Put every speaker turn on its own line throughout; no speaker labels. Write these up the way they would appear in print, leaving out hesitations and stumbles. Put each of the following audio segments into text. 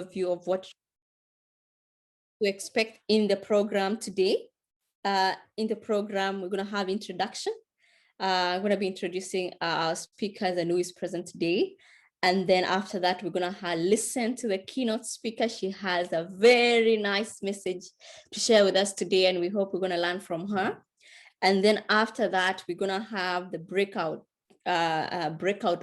View of what to expect in the program today. In the program, we're going to have introduction. I'm going to be introducing our speakers and who is present today. And then after that, we're going to listen to the keynote speaker. She has a very nice message to share with us today, and we hope we're going to learn from her. And then after that, we're going to have the breakout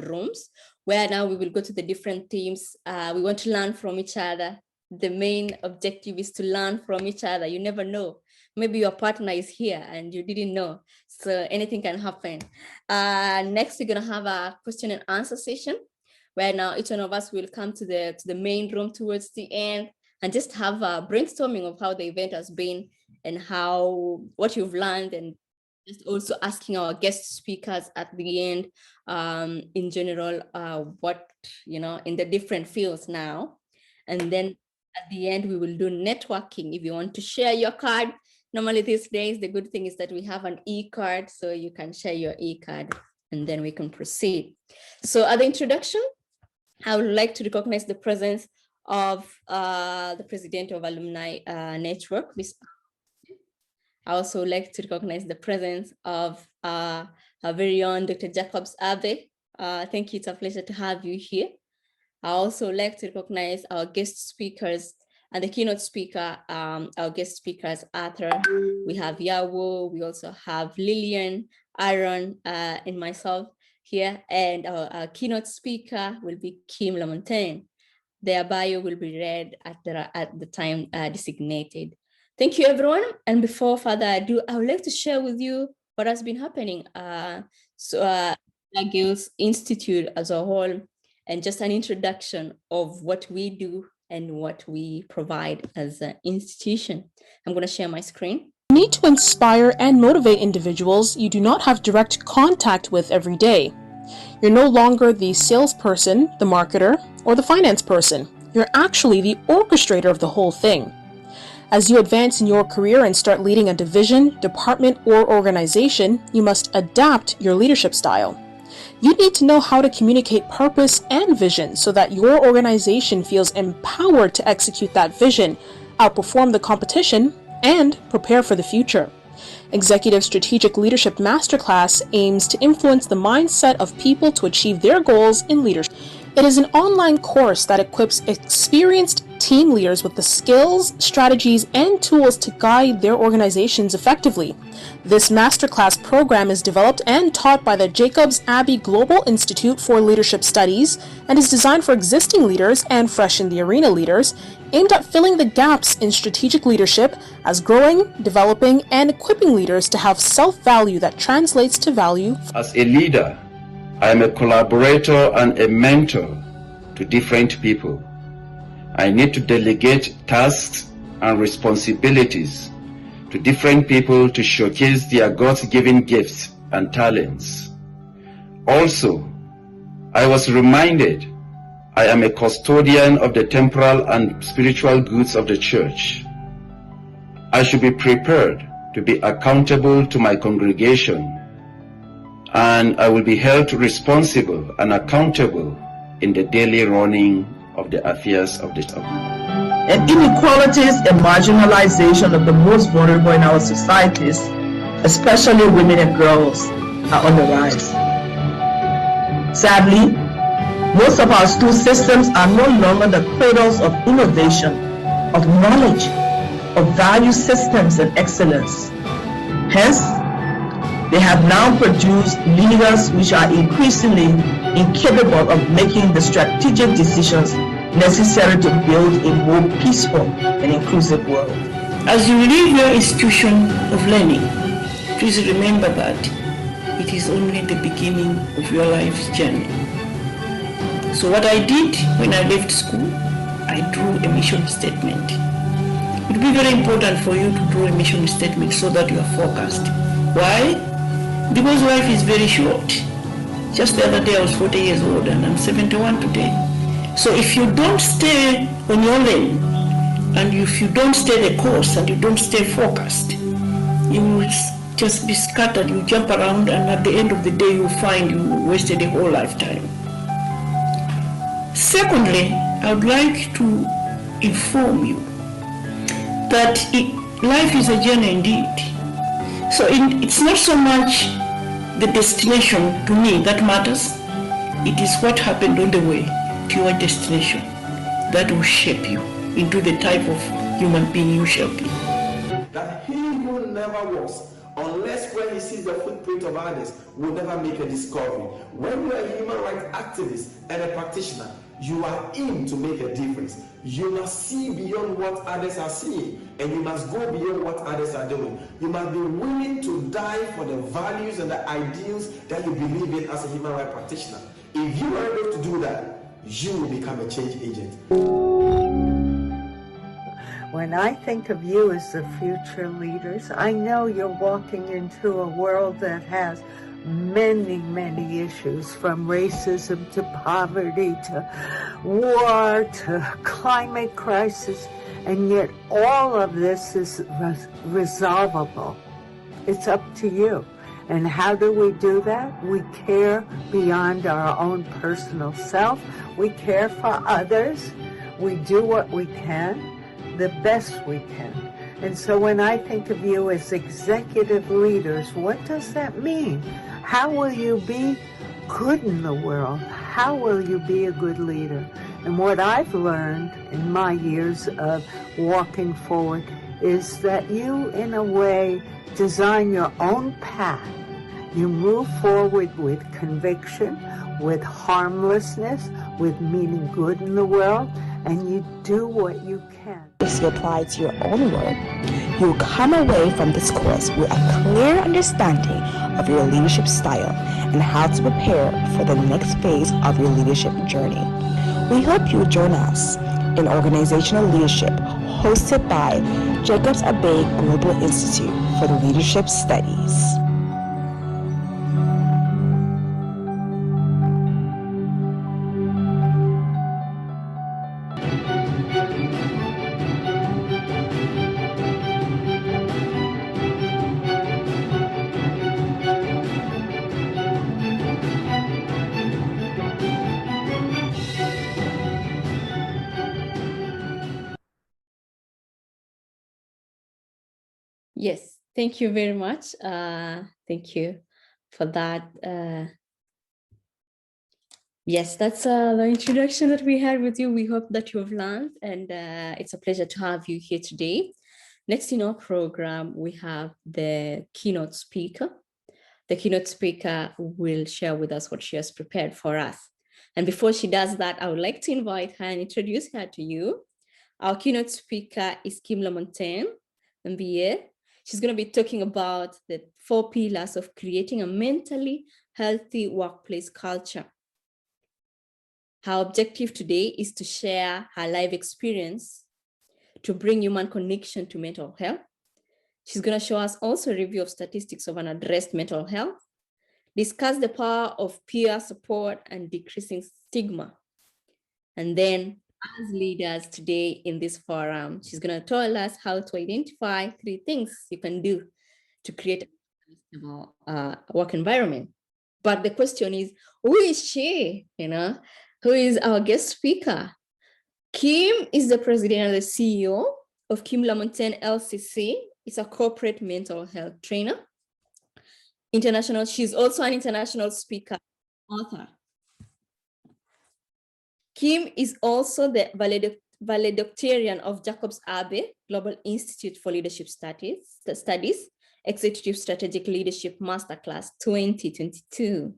rooms, where now we will go to the different teams. We want to learn from each other. The main objective is to learn from each other. You never know. Maybe your partner is here and you didn't know. So anything can happen. Next, we're going to have a question and answer session, where now each one of us will come to the main room towards the end and just have a brainstorming of how the event has been and what you've learned, and just also asking our guest speakers at the end, in general, what, in the different fields now. And then at the end, we will do networking. If you want to share your card, normally these days, the good thing is that we have an e-card, so you can share your e-card and then we can proceed. So at the introduction, I would like to recognize the presence of the president of Alumni Network, Ms. I also like to recognize the presence of our very own Dr. Jacobs-Abbey. Thank you, it's a pleasure to have you here. I also like to recognize our guest speakers and the keynote speaker. Our guest speakers, Arthur, we have Yawo, we also have Lillian, Aaron, and myself here. And our keynote speaker will be Kim Lamontagne. Their bio will be read at the time designated. Thank you, everyone. And before further ado, I would like to share with you what has been happening. Girls Institute as a whole, and just an introduction of what we do and what we provide as an institution. I'm going to share my screen.
You need to inspire and motivate individuals you do not have direct contact with every day. You're no longer the salesperson, the marketer, or the finance person. You're actually the orchestrator of the whole thing. As you advance in your career and start leading a division, department, or organization, you must adapt your leadership style. You need to know how to communicate purpose and vision so that your organization feels empowered to execute that vision, outperform the competition, and prepare for the future. Executive Strategic Leadership Masterclass aims to influence the mindset of people to achieve their goals in leadership. It is an online course that equips experienced team leaders with the skills, strategies, and tools to guide their organizations effectively. This masterclass program is developed and taught by the Jacobs-Abbey Global Institute for Leadership Studies and is designed for existing leaders and fresh in the arena leaders, aimed at filling the gaps in strategic leadership as growing, developing, and equipping leaders to have self-value that translates to value.
As a leader, I am a collaborator and a mentor to different people. I need to delegate tasks and responsibilities to different people to showcase their God-given gifts and talents. Also, I was reminded I am a custodian of the temporal and spiritual goods of the church. I should be prepared to be accountable to my congregation, and I will be held responsible and accountable in the daily running of the affairs of the church.
And inequalities and marginalization of the most vulnerable in our societies, especially women and girls, are on the rise. Sadly, most of our school systems are no longer the cradles of innovation, of knowledge, of value systems and excellence. Hence, they have now produced leaders which are increasingly incapable of making the strategic decisions necessary to build a more peaceful and inclusive world.
As you leave your institution of learning, please remember that it is only the beginning of your life's journey. So what I did when I left school, I drew a mission statement. It will be very important for you to draw a mission statement so that you are focused. Why? Because life is very short. Just the other day I was 40 years old and I'm 71 today. So if you don't stay on your lane, and if you don't stay the course and you don't stay focused, you will just be scattered, you jump around, and at the end of the day you find you wasted a whole lifetime. Secondly, I would like to inform you that life is a journey indeed. So it's not so much the destination to me that matters. It is what happened on the way to your destination that will shape you into the type of human being you shall be.
That he who never was, unless when he sees the footprint of others, will never make a discovery. When you are a human rights activist and a practitioner, you are in to make a difference. You must see beyond what others are seeing, and you must go beyond what others are doing. You must be willing to die for the values and the ideals that you believe in as a human rights practitioner. If you are able to do that, you will become a change agent.
When I think of you as the future leaders, I know you're walking into a world that has many, many issues, from racism to poverty to war to climate crisis, and yet all of this is resolvable. It's up to you. And how do we do that? We care beyond our own personal self. We care for others. We do what we can, the best we can. And so when I think of you as executive leaders, what does that mean? How will you be good in the world? How will you be a good leader? And what I've learned in my years of walking forward is that you, in a way, design your own path. You move forward with conviction, with harmlessness, with meaning good in the world, and you do what you can.
If you apply to your own work, you will come away from this course with a clear understanding of your leadership style and how to prepare for the next phase of your leadership journey. We hope you will join us in Organizational Leadership, hosted by Jacobs-Abbey Global Institute for Leadership Studies.
Yes, thank you very much. Thank you for that. Yes, that's the introduction that we had with you. We hope that you have learned, and it's a pleasure to have you here today. Next in our program, we have the keynote speaker. The keynote speaker will share with us what she has prepared for us. And before she does that, I would like to invite her and introduce her to you. Our keynote speaker is Kim Lamontagne, MBA. She's going to be talking about the 4 pillars of creating a mentally healthy workplace culture. Her objective today is to share her life experience to bring human connection to mental health. She's going to show us also a review of statistics of unaddressed mental health, discuss the power of peer support and decreasing stigma. And then, as leaders today in this forum, she's going to tell us how to identify 3 things you can do to create a sustainable work environment. But the question is, who is she? Who is our guest speaker? Kim is the president and the CEO of Kim Lamontagne LCC. It's a corporate mental health trainer. She's also an international speaker, author. Kim is also the valedictorian of Jacobs-Abbey Global Institute for Leadership Studies, Executive Strategic Leadership Masterclass 2022.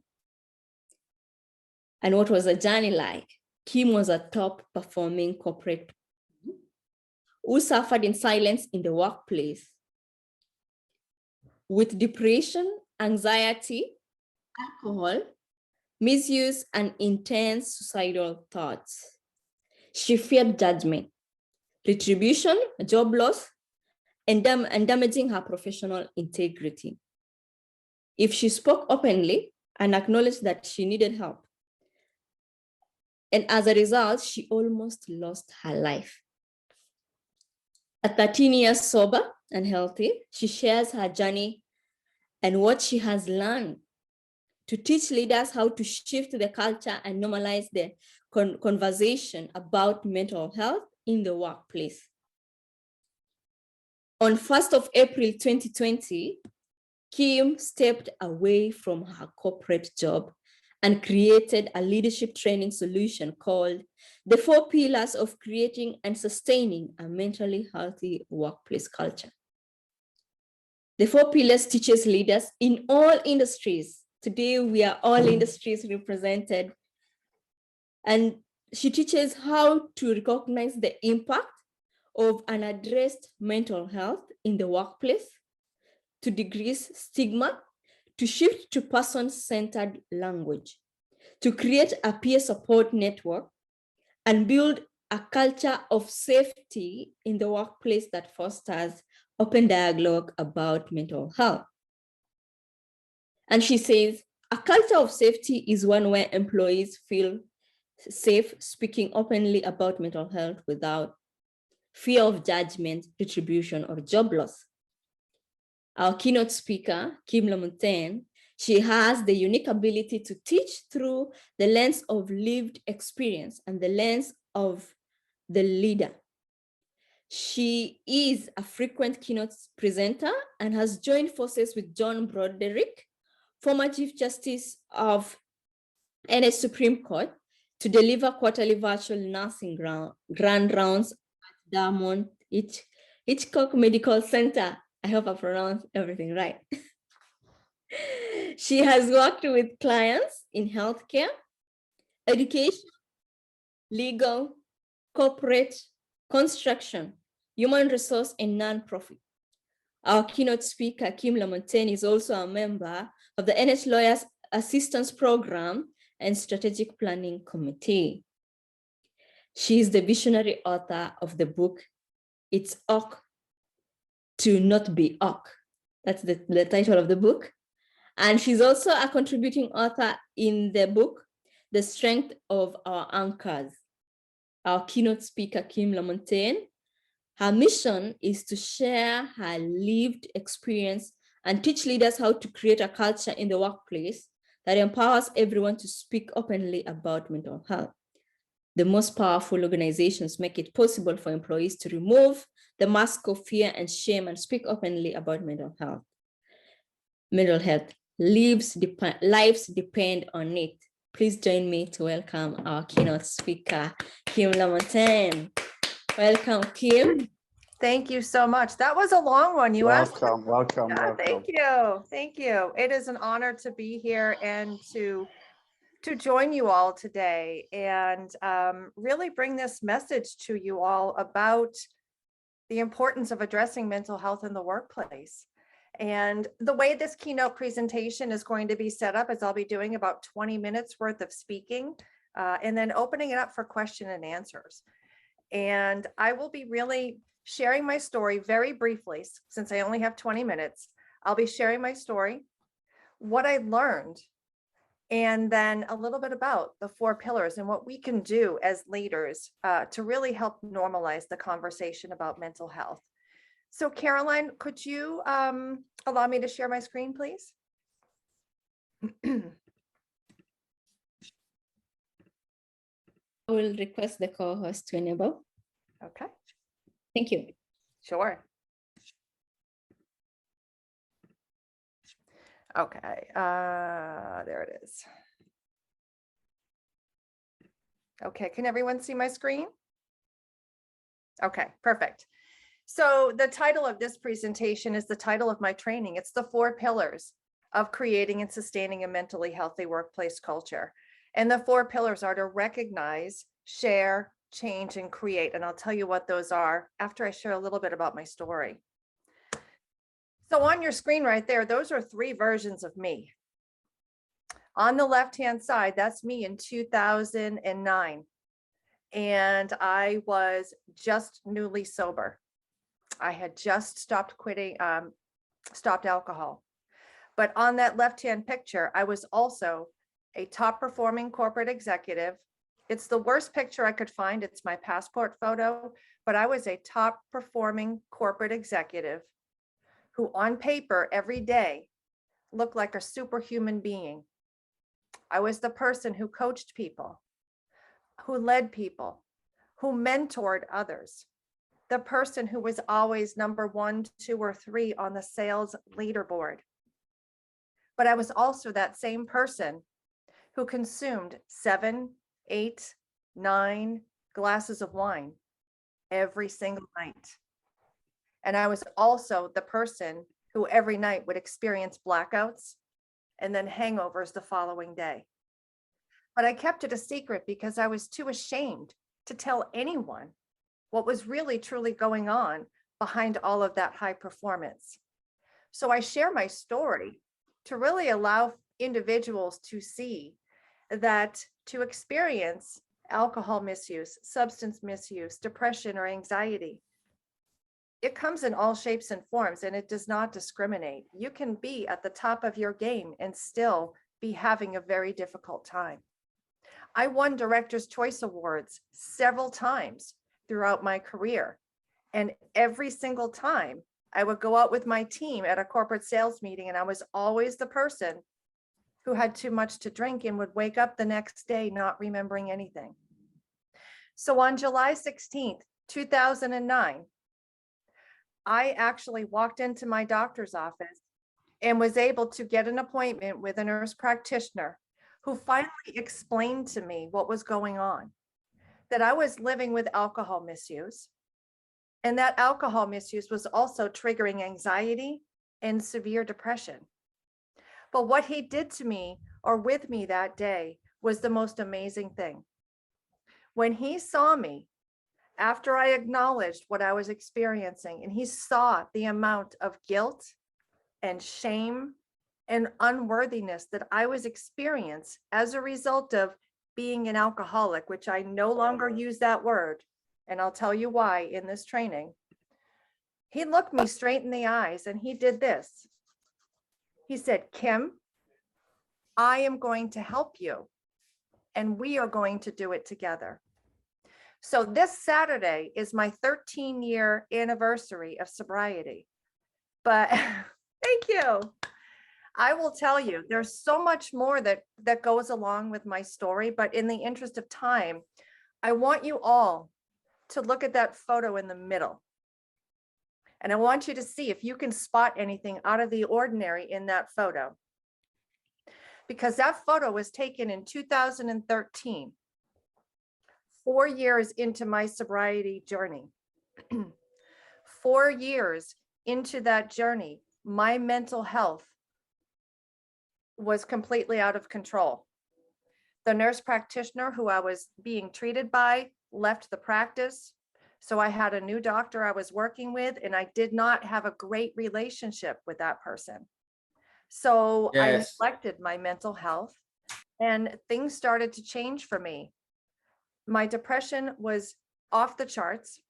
And what was the journey like? Kim was a top performing corporate who suffered in silence in the workplace with depression, anxiety, alcohol, misuse, and intense suicidal thoughts. She feared judgment, retribution, job loss, and damaging her professional integrity. If she spoke openly and acknowledged that she needed help, and as a result, she almost lost her life. At 13 years sober and healthy, she shares her journey and what she has learned to teach leaders how to shift the culture and normalize the conversation about mental health in the workplace. On 1st of April 2020, Kim stepped away from her corporate job and created a leadership training solution called the 4 Pillars of Creating and Sustaining a Mentally Healthy Workplace Culture. The 4 Pillars teaches leaders in all industries. Today, we are all industries represented. And she teaches how to recognize the impact of unaddressed mental health in the workplace, to decrease stigma, to shift to person-centered language, to create a peer support network, and build a culture of safety in the workplace that fosters open dialogue about mental health. And she says, a culture of safety is one where employees feel safe speaking openly about mental health without fear of judgment, retribution, or job loss. Our keynote speaker, Kim Lamontagne, she has the unique ability to teach through the lens of lived experience and the lens of the leader. She is a frequent keynote presenter and has joined forces with John Broderick, former Chief Justice of NH Supreme Court, to deliver quarterly virtual nursing grand rounds at Diamond Hitchcock Medical Center. I hope I pronounced everything right. She has worked with clients in healthcare, education, legal, corporate, construction, human resource, and nonprofit. Our keynote speaker, Kim Lamontagne, is also a member of the NH Lawyers Assistance Program and Strategic Planning Committee. She is the visionary author of the book, It's OK to Not Be OK. That's the title of the book. And she's also a contributing author in the book, The Strength of Our Anchors. Our keynote speaker, Kim Lamontagne, her mission is to share her lived experience and teach leaders how to create a culture in the workplace that empowers everyone to speak openly about mental health. The most powerful organizations make it possible for employees to remove the mask of fear and shame and speak openly about mental health. Mental health, lives depend on it. Please join me to welcome our keynote speaker, Kim Lamontagne. Welcome, Kim.
Thank you so much. That was a long one. You asked.
Welcome.
Thank you. Thank you. It is an honor to be here and to join you all today and really bring this message to you all about the importance of addressing mental health in the workplace. And the way this keynote presentation is going to be set up is I'll be doing about 20 minutes worth of speaking and then opening it up for question and answers. And I will be really sharing my story very briefly, since I only have 20 minutes. I'll be sharing my story, what I learned, and then a little bit about the 4 pillars and what we can do as leaders to really help normalize the conversation about mental health. So Caroline, could you allow me to share my screen, please?
I will request the co-host to enable.
Okay.
Thank you.
Sure. Okay, there it is. Okay, can everyone see my screen? Okay, perfect. So the title of this presentation is the title of my training. It's the 4 pillars of creating and sustaining a mentally healthy workplace culture. And the 4 pillars are to recognize, share, change, and create. And I'll tell you what those are after I share a little bit about my story. So on your screen right there, those are 3 versions of me. On the left-hand side, that's me in 2009. And I was just newly sober. I had just stopped alcohol. But on that left-hand picture, I was also a top performing corporate executive. It's the worst picture I could find. It's my passport photo, but I was a top performing corporate executive who on paper every day looked like a superhuman being. I was the person who coached people, who led people, who mentored others, the person who was always number 1, 2, or 3 on the sales leaderboard. But I was also that same person who consumed 7, 8, 9 glasses of wine every single night. And I was also the person who every night would experience blackouts and then hangovers the following day. But I kept it a secret because I was too ashamed to tell anyone what was really truly going on behind all of that high performance. So I share my story to really allow individuals to see that to experience alcohol misuse, substance misuse, depression, or anxiety, it comes in all shapes and forms, and it does not discriminate. You can be at the top of your game and still be having a very difficult time. I won Director's Choice Awards several times throughout my career. And every single time I would go out with my team at a corporate sales meeting, and I was always the person who had too much to drink and would wake up the next day not remembering anything. So on July 16th, 2009, I actually walked into my doctor's office and was able to get an appointment with a nurse practitioner who finally explained to me what was going on, that I was living with alcohol misuse, and that alcohol misuse was also triggering anxiety and severe depression. But what he did to me or with me that day was the most amazing thing. When he saw me, after I acknowledged what I was experiencing, and he saw the amount of guilt and shame and unworthiness that I was experiencing as a result of being an alcoholic, which I no longer use that word, and I'll tell you why in this training. He looked me straight in the eyes and he did this. He said, "Kim, I am going to help you, and we are going to do it together." So this Saturday is my 13-year anniversary of sobriety. But thank you. I will tell you, there's so much more that goes along with my story, but in the interest of time, I want you all to look at that photo in the middle. And I want you to see if you can spot anything out of the ordinary in that photo. Because that photo was taken in 2013, 4 years into my sobriety journey. 4 years into that journey, my mental health was completely out of control. The nurse practitioner who I was being treated by left the practice. So I had a new doctor I was working with, and I did not have a great relationship with that person. So I neglected my mental health, and things started to change for me. My depression was off the charts.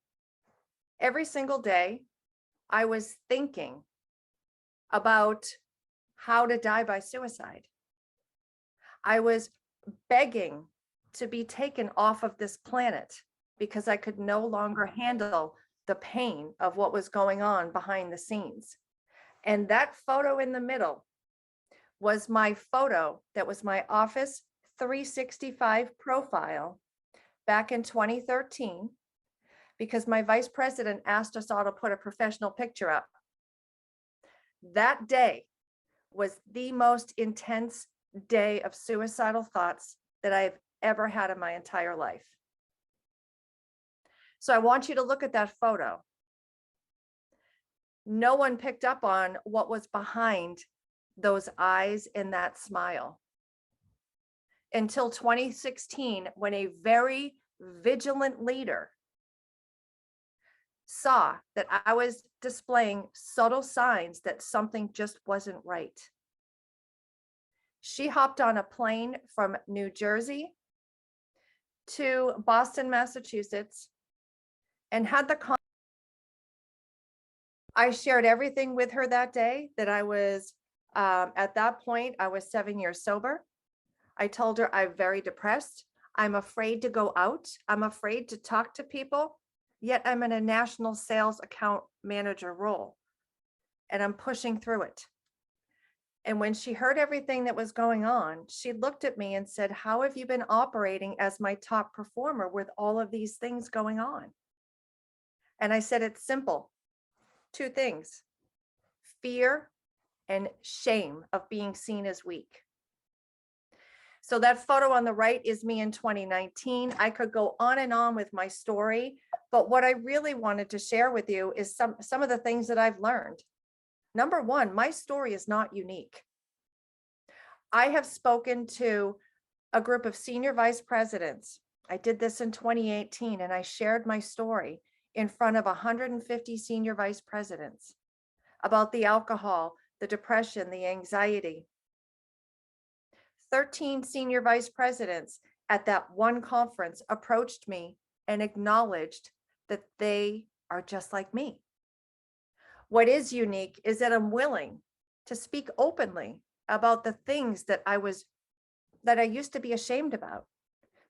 Every single day, I was thinking about how to die by suicide. I was begging to be taken off of this planet because I could no longer handle the pain of what was going on behind the scenes. And that photo in the middle was my photo that was my Office 365 profile back in 2013, because my vice president asked us all to put a professional picture up. That day was the most intense day of suicidal thoughts that I've ever had in my entire life. So I want you to look at that photo. No one picked up on what was behind those eyes and that smile until 2016, when a very vigilant leader saw that I was displaying subtle signs that something just wasn't right. She hopped on a plane from New Jersey to Boston, Massachusetts, and had the I shared everything with her that day, that I was, at that point, I was 7 years sober. I told her I'm very depressed. I'm afraid to go out. I'm afraid to talk to people, yet I'm in a national sales account manager role, and I'm pushing through it. And when she heard everything that was going on, she looked at me and said, how have you been operating as my top performer with all of these things going on? And I said, it's simple. Two things: fear and shame of being seen as weak. So that photo on the right is me in 2019. I could go on and on with my story, but what I really wanted to share with you is some of the things that I've learned. Number one, my story is not unique. I have spoken to a group of senior vice presidents. I did this in 2018, and I shared my story in front of 150 senior vice presidents about the alcohol, the depression, the anxiety. 13 senior vice presidents at that one conference approached me and acknowledged that they are just like me. What is unique is that I'm willing to speak openly about the things that I used to be ashamed about,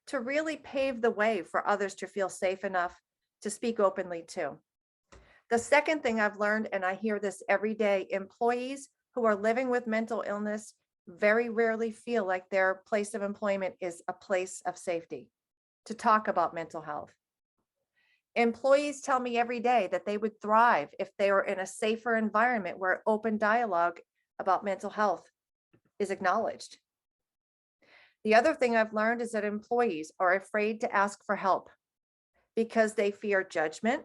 to really pave the way for others to feel safe enough to speak openly too. The second thing I've learned, and I hear this every day, employees who are living with mental illness very rarely feel like their place of employment is a place of safety to talk about mental health. Employees tell me every day that they would thrive if they were in a safer environment where open dialogue about mental health is acknowledged. The other thing I've learned is that employees are afraid to ask for help because they fear judgment,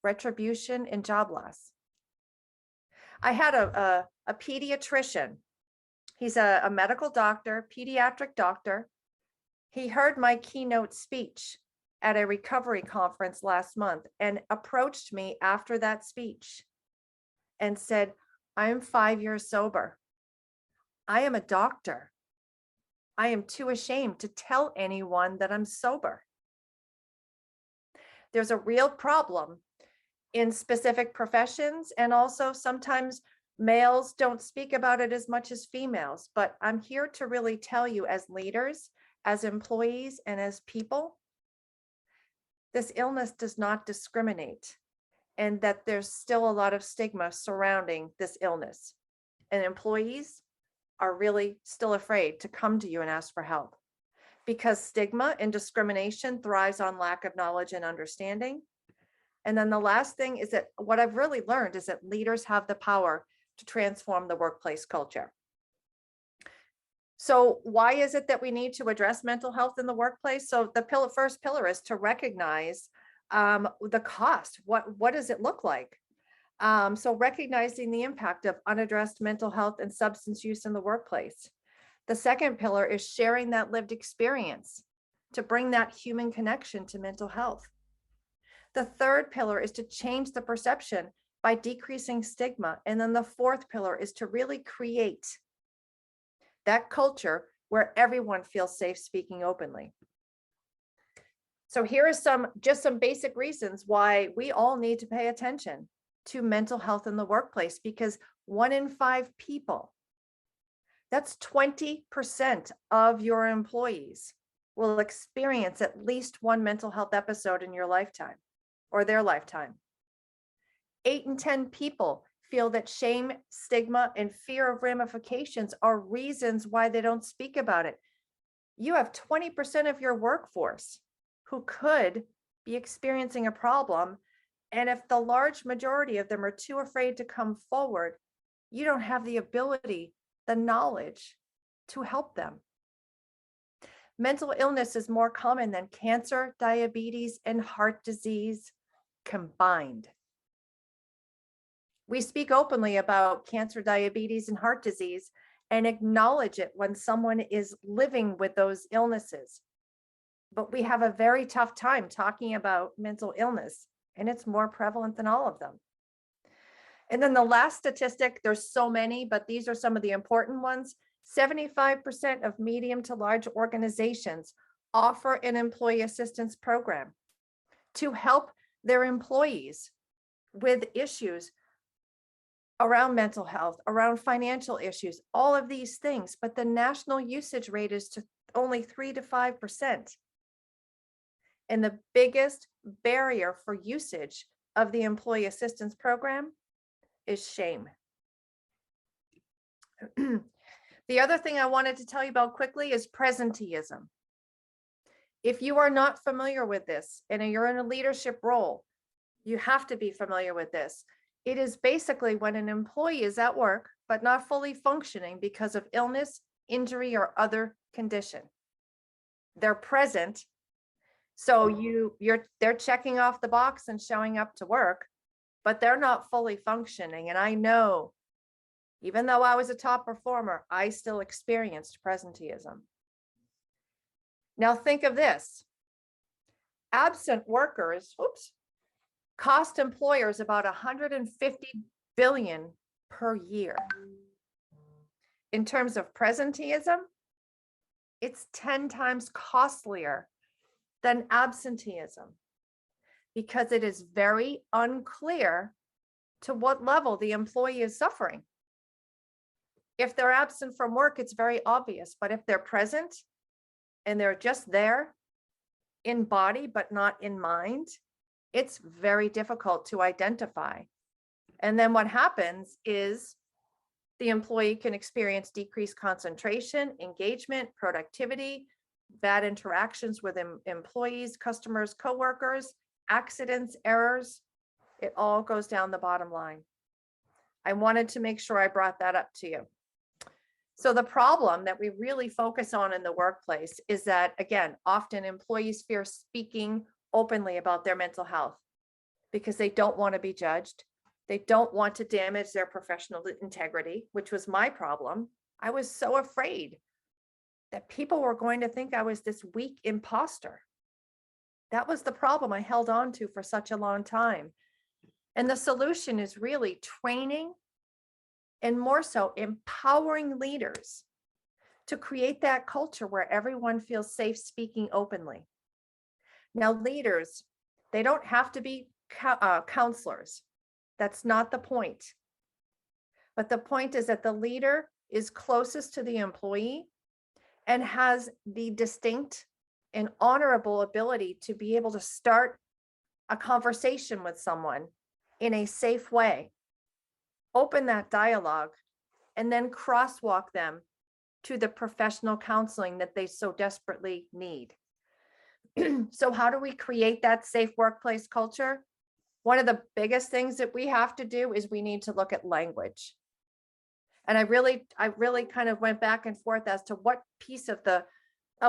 retribution, and job loss. I had a pediatrician. He's a medical doctor, pediatric doctor. He heard my keynote speech at a recovery conference last month and approached me after that speech and said, I'm 5 years sober. I am a doctor. I am too ashamed to tell anyone that I'm sober. There's a real problem in specific professions, and also sometimes males don't speak about it as much as females, but I'm here to really tell you, as leaders, as employees, and as people, this illness does not discriminate, and that there's still a lot of stigma surrounding this illness. And employees are really still afraid to come to you and ask for help, because stigma and discrimination thrives on lack of knowledge and understanding. And then the last thing is that what I've really learned is that leaders have the power to transform the workplace culture. So why is it that we need to address mental health in the workplace? So the first pillar is to recognize the cost. What does it look like? So recognizing the impact of unaddressed mental health and substance use in the workplace. The second pillar is sharing that lived experience to bring that human connection to mental health. The third pillar is to change the perception by decreasing stigma. And then the fourth pillar is to really create that culture where everyone feels safe speaking openly. So here are just some basic reasons why we all need to pay attention to mental health in the workplace, because 1 in 5 people, that's 20% of your employees, will experience at least one mental health episode in your lifetime or their lifetime. 8 in 10 people feel that shame, stigma, and fear of ramifications are reasons why they don't speak about it. You have 20% of your workforce who could be experiencing a problem. And if the large majority of them are too afraid to come forward, you don't have the ability, the knowledge to help them. Mental illness is more common than cancer, diabetes, and heart disease combined. We speak openly about cancer, diabetes, and heart disease and acknowledge it when someone is living with those illnesses. But we have a very tough time talking about mental illness, and it's more prevalent than all of them. And then the last statistic, there's so many, but these are some of the important ones. 75% of medium to large organizations offer an employee assistance program to help their employees with issues around mental health, around financial issues, all of these things. But the national usage rate is to only 3 to 5%. And the biggest barrier for usage of the employee assistance program is shame. The other thing I wanted to tell you about quickly is presenteeism. If you are not familiar with this and you're in a leadership role, you have to be familiar with this. It is basically when an employee is at work, but not fully functioning because of illness, injury, or other condition. They're present. So they're checking off the box and showing up to work, but they're not fully functioning. And I know, even though I was a top performer, I still experienced presenteeism. Now think of this. Absent workers, cost employers about $150 billion per year. In terms of presenteeism, it's 10 times costlier than absenteeism because it is very unclear to what level the employee is suffering. If they're absent from work, it's very obvious, but if they're present and they're just there in body, but not in mind, it's very difficult to identify. And then what happens is the employee can experience decreased concentration, engagement, productivity, bad interactions with employees, customers, coworkers, accidents, errors. It all goes down the bottom line. I wanted to make sure I brought that up to you. So the problem that we really focus on in the workplace is that, again, often employees fear speaking openly about their mental health because they don't want to be judged. They don't want to damage their professional integrity, which was my problem. I was so afraid that people were going to think I was this weak imposter. That was the problem I held on to for such a long time. And the solution is really training and more so empowering leaders to create that culture where everyone feels safe speaking openly. Now, leaders, they don't have to be counselors. That's not the point. But the point is that the leader is closest to the employee and has the distinct and honorable ability to be able to start a conversation with someone in a safe way, open that dialogue, and then crosswalk them to the professional counseling that they so desperately need. So how do we create that safe workplace culture? One of the biggest things that we have to do is we need to look at language. And I really kind of went back and forth as to what piece of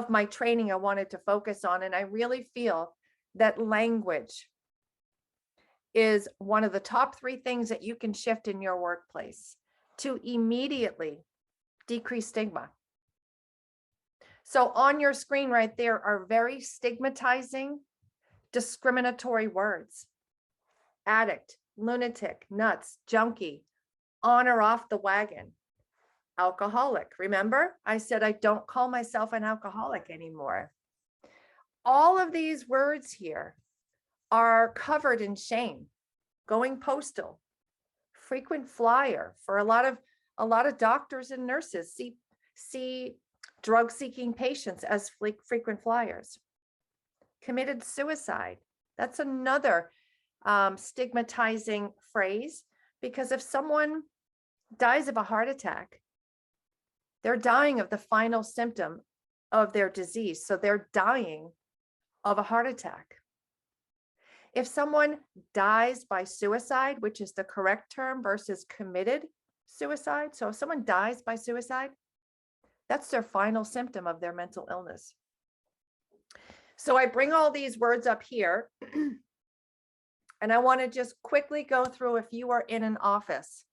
my training I wanted to focus on. And I really feel that language is one of the top 3 things that you can shift in your workplace to immediately decrease stigma. So on your screen right there are very stigmatizing, discriminatory words. Addict, lunatic, nuts, junkie, on or off the wagon, alcoholic. Remember, I said I don't call myself an alcoholic anymore. All of these words here are covered in shame. Going postal, frequent flyer for a lot of doctors and nurses see drug-seeking patients as frequent flyers. Committed suicide. That's another stigmatizing phrase, because if someone dies of a heart attack, they're dying of the final symptom of their disease. So they're dying of a heart attack. If someone dies by suicide, which is the correct term versus committed suicide. So if someone dies by suicide, that's their final symptom of their mental illness. So I bring all these words up here and I want to just quickly go through. If you are in an office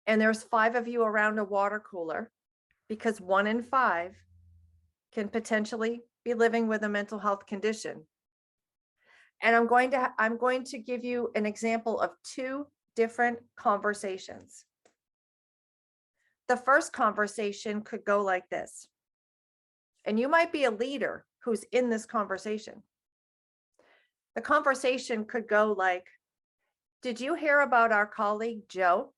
and there's 5 of you around a water cooler, because 1 in 5 can potentially be living with a mental health condition. And I'm going to give you an example of 2 different conversations. The first conversation could go like this. And you might be a leader who's in this conversation. The conversation could go like, did you hear about our colleague Joe?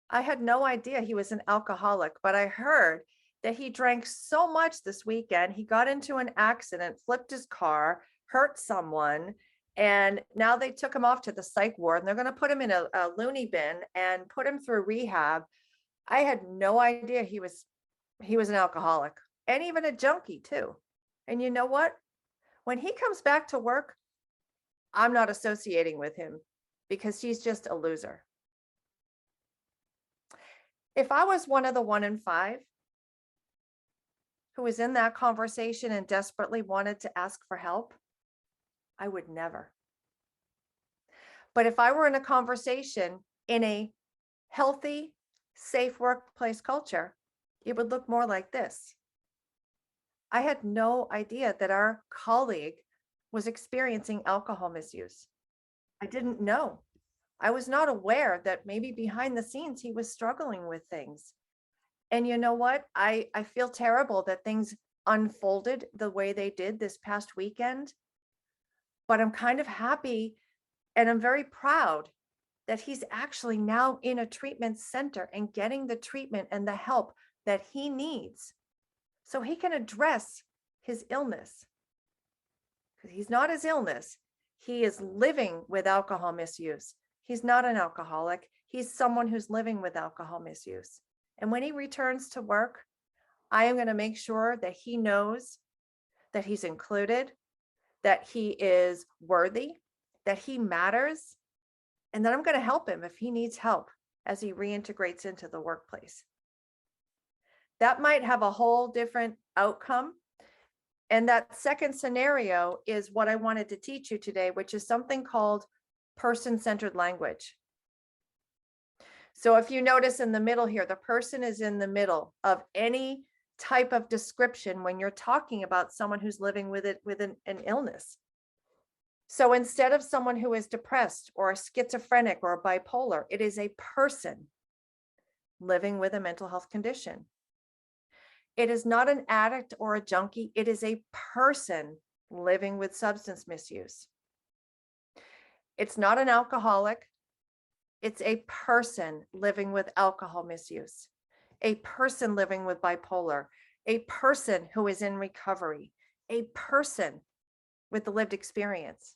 I had no idea he was an alcoholic, but I heard that he drank so much this weekend, he got into an accident, flipped his car, hurt someone, and now they took him off to the psych ward and they're going to put him in a loony bin and put him through rehab. I had no idea he was an alcoholic and even a junkie too. And you know what? When he comes back to work, I'm not associating with him because he's just a loser. If I was one of the 1 in 5 who was in that conversation and desperately wanted to ask for help, I would never. But if I were in a conversation in a healthy, safe workplace culture, it would look more like this. I had no idea that our colleague was experiencing alcohol misuse. I didn't know. I was not aware that maybe behind the scenes he was struggling with things. And you know what? I feel terrible that things unfolded the way they did this past weekend, but I'm kind of happy and I'm very proud that he's actually now in a treatment center and getting the treatment and the help that he needs so he can address his illness. Because he's not his illness. He is living with alcohol misuse. He's not an alcoholic. He's someone who's living with alcohol misuse. And when he returns to work, I am going to make sure that he knows that he's included, that he is worthy, that he matters, and that I'm going to help him if he needs help as he reintegrates into the workplace. That might have a whole different outcome. And that second scenario is what I wanted to teach you today, which is something called person-centered language. So if you notice in the middle here, the person is in the middle of any type of description when you're talking about someone who's living with an illness. So instead of someone who is depressed or a schizophrenic or a bipolar, it is a person living with a mental health condition. It is not an addict or a junkie. It is a person living with substance misuse. It's not an alcoholic. It's a person living with alcohol misuse, a person living with bipolar, a person who is in recovery, a person with the lived experience.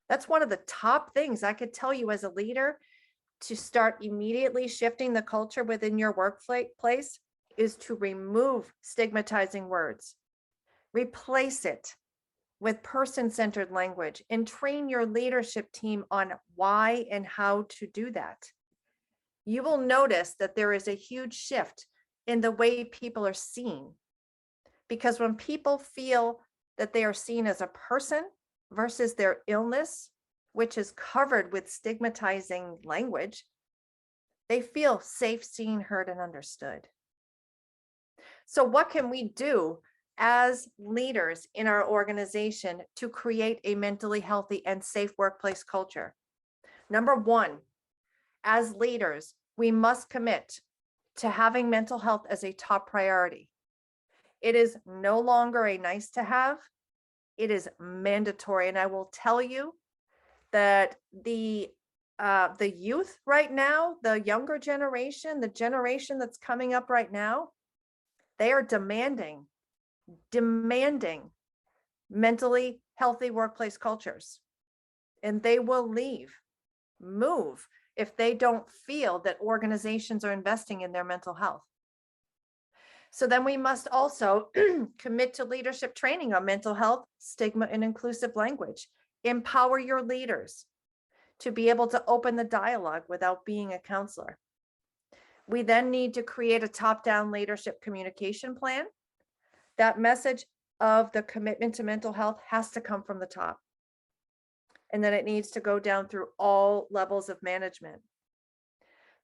That's one of the top things I could tell you as a leader to start immediately shifting the culture within your workplace is to remove stigmatizing words, replace it with person-centered language, and train your leadership team on why and how to do that. You will notice that there is a huge shift in the way people are seen, because when people feel that they are seen as a person versus their illness, which is covered with stigmatizing language, they feel safe, seen, heard, and understood. So what can we do as leaders in our organization to create a mentally healthy and safe workplace culture? Number one, as leaders, we must commit to having mental health as a top priority. It is no longer a nice to have, it is mandatory. And I will tell you that the youth right now, the younger generation, the generation that's coming up right now, they are demanding mentally healthy workplace cultures. And they will move, if they don't feel that organizations are investing in their mental health. So then we must also commit to leadership training on mental health, stigma, and inclusive language. Empower your leaders to be able to open the dialogue without being a counselor. We then need to create a top-down leadership communication plan. That message of the commitment to mental health has to come from the top. And then it needs to go down through all levels of management.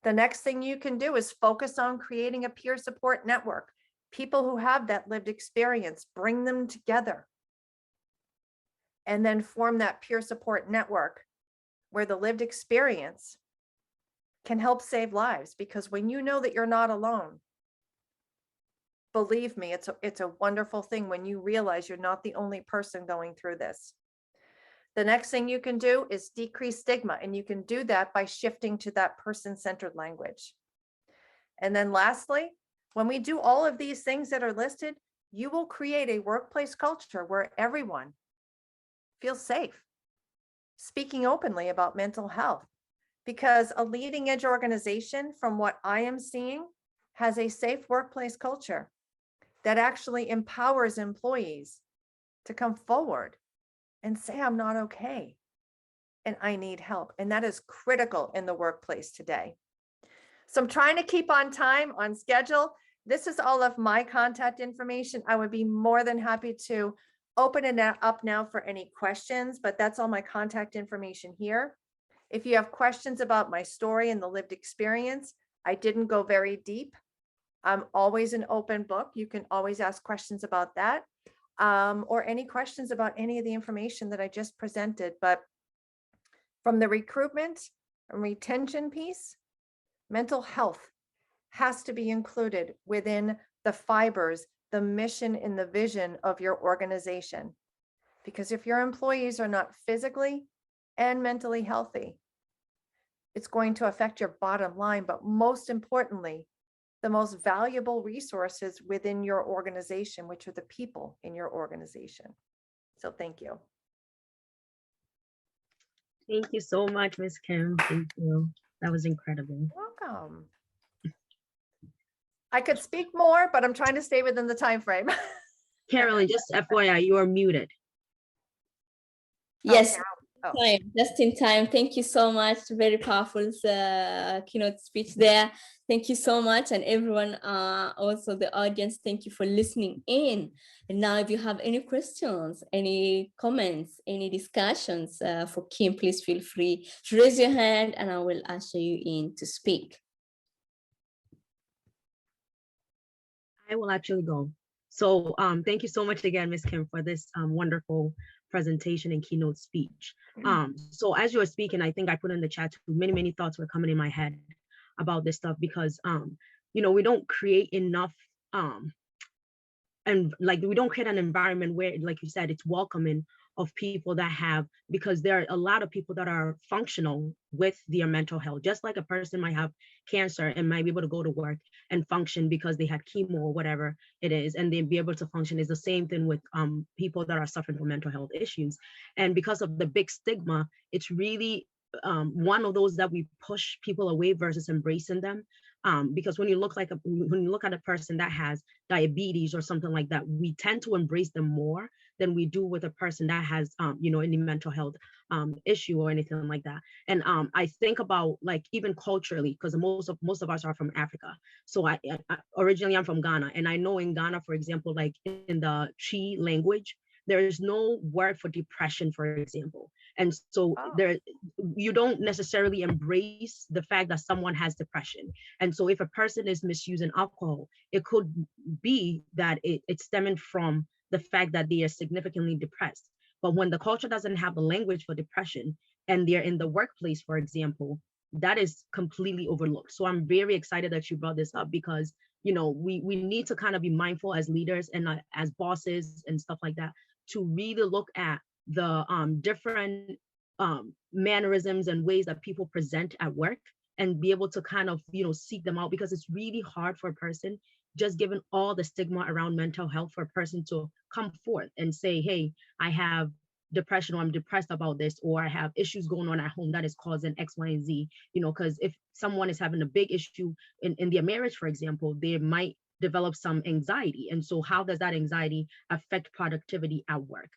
The next thing you can do is focus on creating a peer support network. People who have that lived experience, bring them together. And then form that peer support network where the lived experience can help save lives. Because when you know that you're not alone, believe me, it's a wonderful thing when you realize you're not the only person going through this. The next thing you can do is decrease stigma, and you can do that by shifting to that person-centered language. And then lastly, when we do all of these things that are listed, you will create a workplace culture where everyone feels safe speaking openly about mental health, because a leading edge organization, from what I am seeing, has a safe workplace culture that actually empowers employees to come forward and say, I'm not okay and I need help. And that is critical in the workplace today. So I'm trying to keep on time, on schedule. This is all of my contact information. I would be more than happy to open it up now for any questions, but that's all my contact information here. If you have questions about my story and the lived experience, I didn't go very deep. I'm always an open book. You can always ask questions about that, or any questions about any of the information that I just presented. But from the recruitment and retention piece, mental health has to be included within the fibers, the mission and the vision of your organization. Because if your employees are not physically and mentally healthy, it's going to affect your bottom line, but most importantly, the most valuable resources within your organization, which are the people in your organization. So thank you.
Thank you so much, Ms. Kim. Thank you. That was incredible.
Welcome. I could speak more, but I'm trying to stay within the time frame.
Carolyn, just FYI, you are muted.
Yes.
Okay.
Just in time. Thank you so much. Very powerful keynote speech there. Thank you so much. And everyone, also the audience, thank you for listening in. And now if you have any questions, any comments, any discussions for Kim, please feel free to raise your hand and I will usher you in to speak.
I will actually go. So thank you so much again, Ms. Kim, for this wonderful presentation and keynote speech. So as you were speaking, I think I put in the chat too, many thoughts were coming in my head about this stuff because, you know, we don't create enough and like we don't create an environment where, like you said, it's welcoming of people that have, because there are a lot of people that are functional with their mental health, just like a person might have cancer and might be able to go to work and function because they had chemo or whatever it is, and they'd be able to function. Is the same thing with people that are suffering from mental health issues. And because of the big stigma, it's really one of those that we push people away versus embracing them. Because when you look at a person that has diabetes or something like that, we tend to embrace them more than we do with a person that has, you know, any mental health issue or anything like that. And I think about, like, even culturally, because most of us are from Africa. So I originally I'm from Ghana, and I know in Ghana, for example, like in the Chi language, there is no word for depression, for example. And so you don't necessarily embrace the fact that someone has depression. And so if a person is misusing alcohol, it could be that it's stemming from the fact that they are significantly depressed. But when the culture doesn't have the language for depression and they're in the workplace, for example, that is completely overlooked. So I'm very excited that you brought this up because, you know, we need to kind of be mindful as leaders and as bosses and stuff like that to really look at the different mannerisms and ways that people present at work and be able to kind of, you know, seek them out, because it's really hard for a person, just given all the stigma around mental health, for a person to come forth and say, hey, I have depression, or I'm depressed about this, or I have issues going on at home that is causing X, Y, and Z, you know, because if someone is having a big issue in their marriage, for example, they might develop some anxiety. And so how does that anxiety affect productivity at work?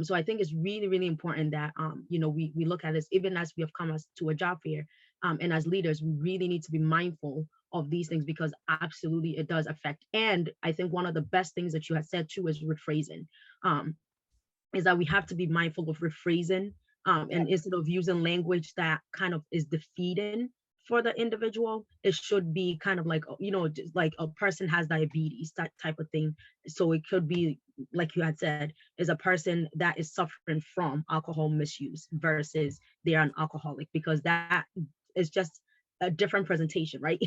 So I think it's really, really important that, you know, we look at this, even as we have come to a job fair, and as leaders, we really need to be mindful of these things, because absolutely it does affect. And I think one of the best things that you had said too is rephrasing, is that we have to be mindful of rephrasing, and instead of using language that kind of is defeating for the individual, it should be kind of like, you know, just like a person has diabetes, that type of thing. So it could be, like you had said, is a person that is suffering from alcohol misuse versus they're an alcoholic, because that is just a different presentation, right?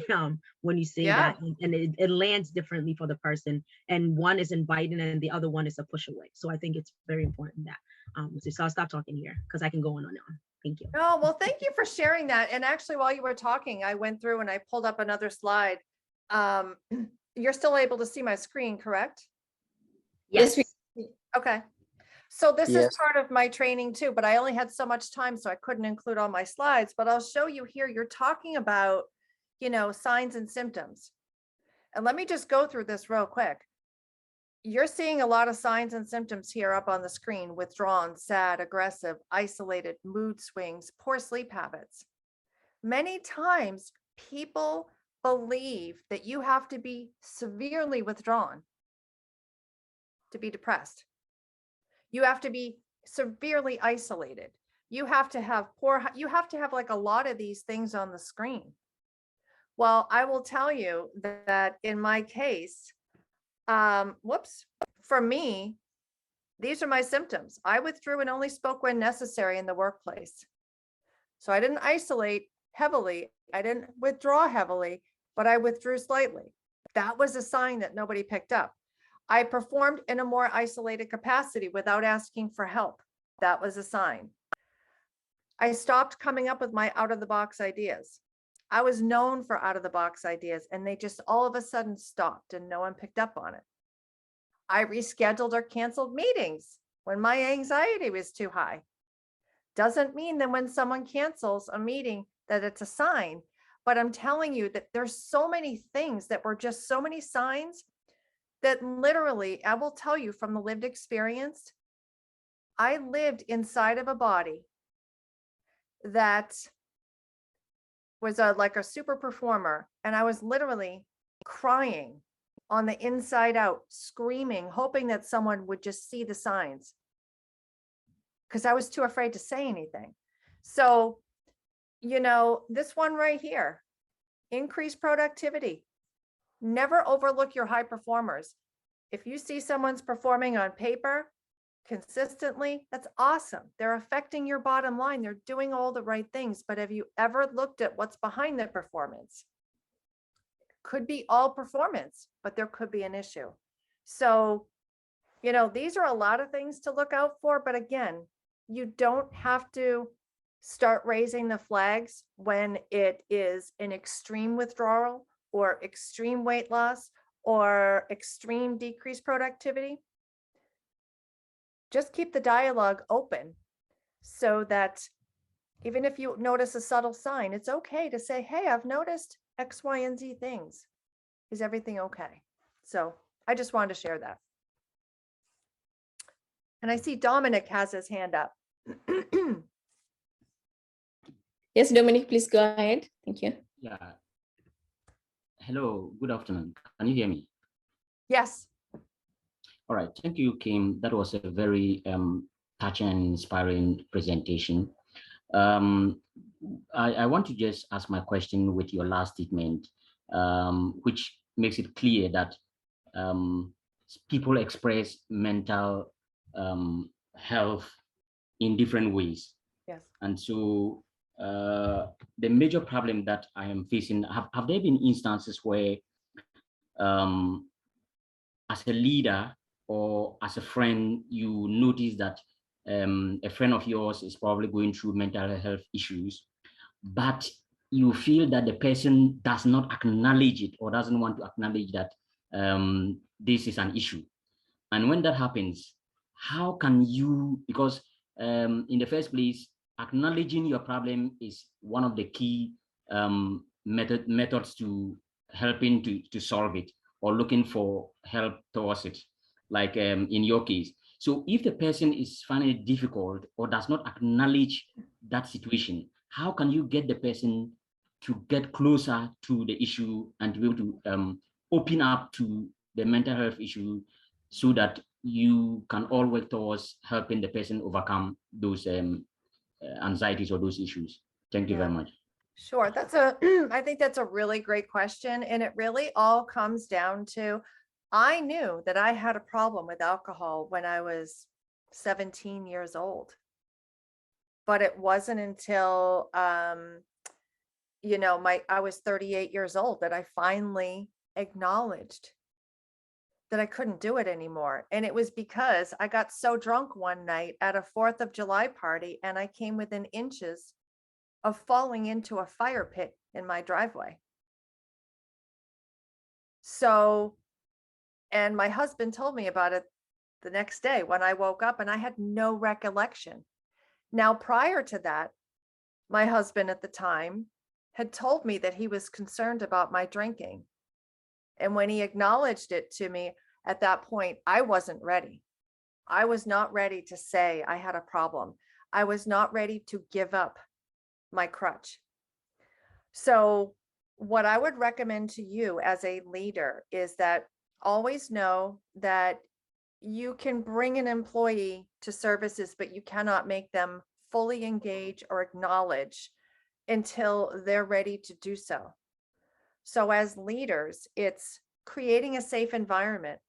When you say that, and it lands differently for the person, and one is inviting and the other one is a push away. So I think it's very important that, so I'll stop talking here because I can go on and on. Thank you.
Oh, well, thank you for sharing that. And actually, while you were talking, I went through and I pulled up another slide. You're still able to see my screen, correct?
Yes.
Okay. So this is
Yes.
part of my training too, but I only had so much time, so I couldn't include all my slides, but I'll show you here. You're talking about, signs and symptoms. And let me just go through this real quick. You're seeing a lot of signs and symptoms here up on the screen: withdrawn, sad, aggressive, isolated, mood swings, poor sleep habits. Many times people believe that you have to be severely withdrawn to be depressed. You have to be severely isolated. You have to have like a lot of these things on the screen. Well, I will tell you that in my case, for me, these are my symptoms. I withdrew and only spoke when necessary in the workplace. So I didn't isolate heavily. I didn't withdraw heavily, but I withdrew slightly. That was a sign that nobody picked up. I performed in a more isolated capacity without asking for help. That was a sign. I stopped coming up with my out-of-the-box ideas. I was known for out-of-the-box ideas, and they just all of a sudden stopped and no one picked up on it. I rescheduled or canceled meetings when my anxiety was too high. Doesn't mean that when someone cancels a meeting that it's a sign, but I'm telling you that there's so many things that were just so many signs that literally, I will tell you from the lived experience, I lived inside of a body that was like a super performer, and I was literally crying on the inside out, screaming, hoping that someone would just see the signs, because I was too afraid to say anything. So, this one right here, increase productivity. Never overlook your high performers. If you see someone's performing on paper consistently, that's awesome. They're affecting your bottom line. They're doing all the right things. But have you ever looked at what's behind the performance? Could be all performance, but there could be an issue. So, these are a lot of things to look out for. But again, you don't have to start raising the flags when it is an extreme withdrawal or extreme weight loss or extreme decreased productivity. Just keep the dialogue open so that even if you notice a subtle sign, it's okay to say, hey, I've noticed X, Y, and Z things. Is everything okay? So I just wanted to share that. And I see Dominic has his hand up.
Yes, Dominic, please go ahead. Thank you.
Yeah. Hello, good afternoon. Can you hear me?
Yes.
All right, thank you, Kim. That was a very touching and inspiring presentation. I want to just ask my question with your last statement, which makes it clear that people express mental health in different ways.
Yes.
And so the major problem that I am facing, have there been instances where as a leader or as a friend, you notice that a friend of yours is probably going through mental health issues, but you feel that the person does not acknowledge it or doesn't want to acknowledge that this is an issue? And when that happens, how can you, because in the first place, acknowledging your problem is one of the key methods to helping to solve it or looking for help towards it, like in your case. So if the person is finding it difficult or does not acknowledge that situation, how can you get the person to get closer to the issue and to be able to open up to the mental health issue so that you can all work towards helping the person overcome those anxieties or those issues? Thank you very much.
Sure. I think that's a really great question. And it really all comes down to, I knew that I had a problem with alcohol when I was 17 years old. But it wasn't until, I was 38 years old that I finally acknowledged that I couldn't do it anymore. And it was because I got so drunk one night at a 4th of July party, and I came within inches of falling into a fire pit in my driveway. So, and my husband told me about it the next day when I woke up, and I had no recollection. Now, prior to that, my husband at the time had told me that he was concerned about my drinking. And when he acknowledged it to me at that point, I wasn't ready. I was not ready to say I had a problem. I was not ready to give up my crutch. So what I would recommend to you as a leader is that always know that you can bring an employee to services, but you cannot make them fully engage or acknowledge until they're ready to do so. So as leaders, it's creating a safe environment,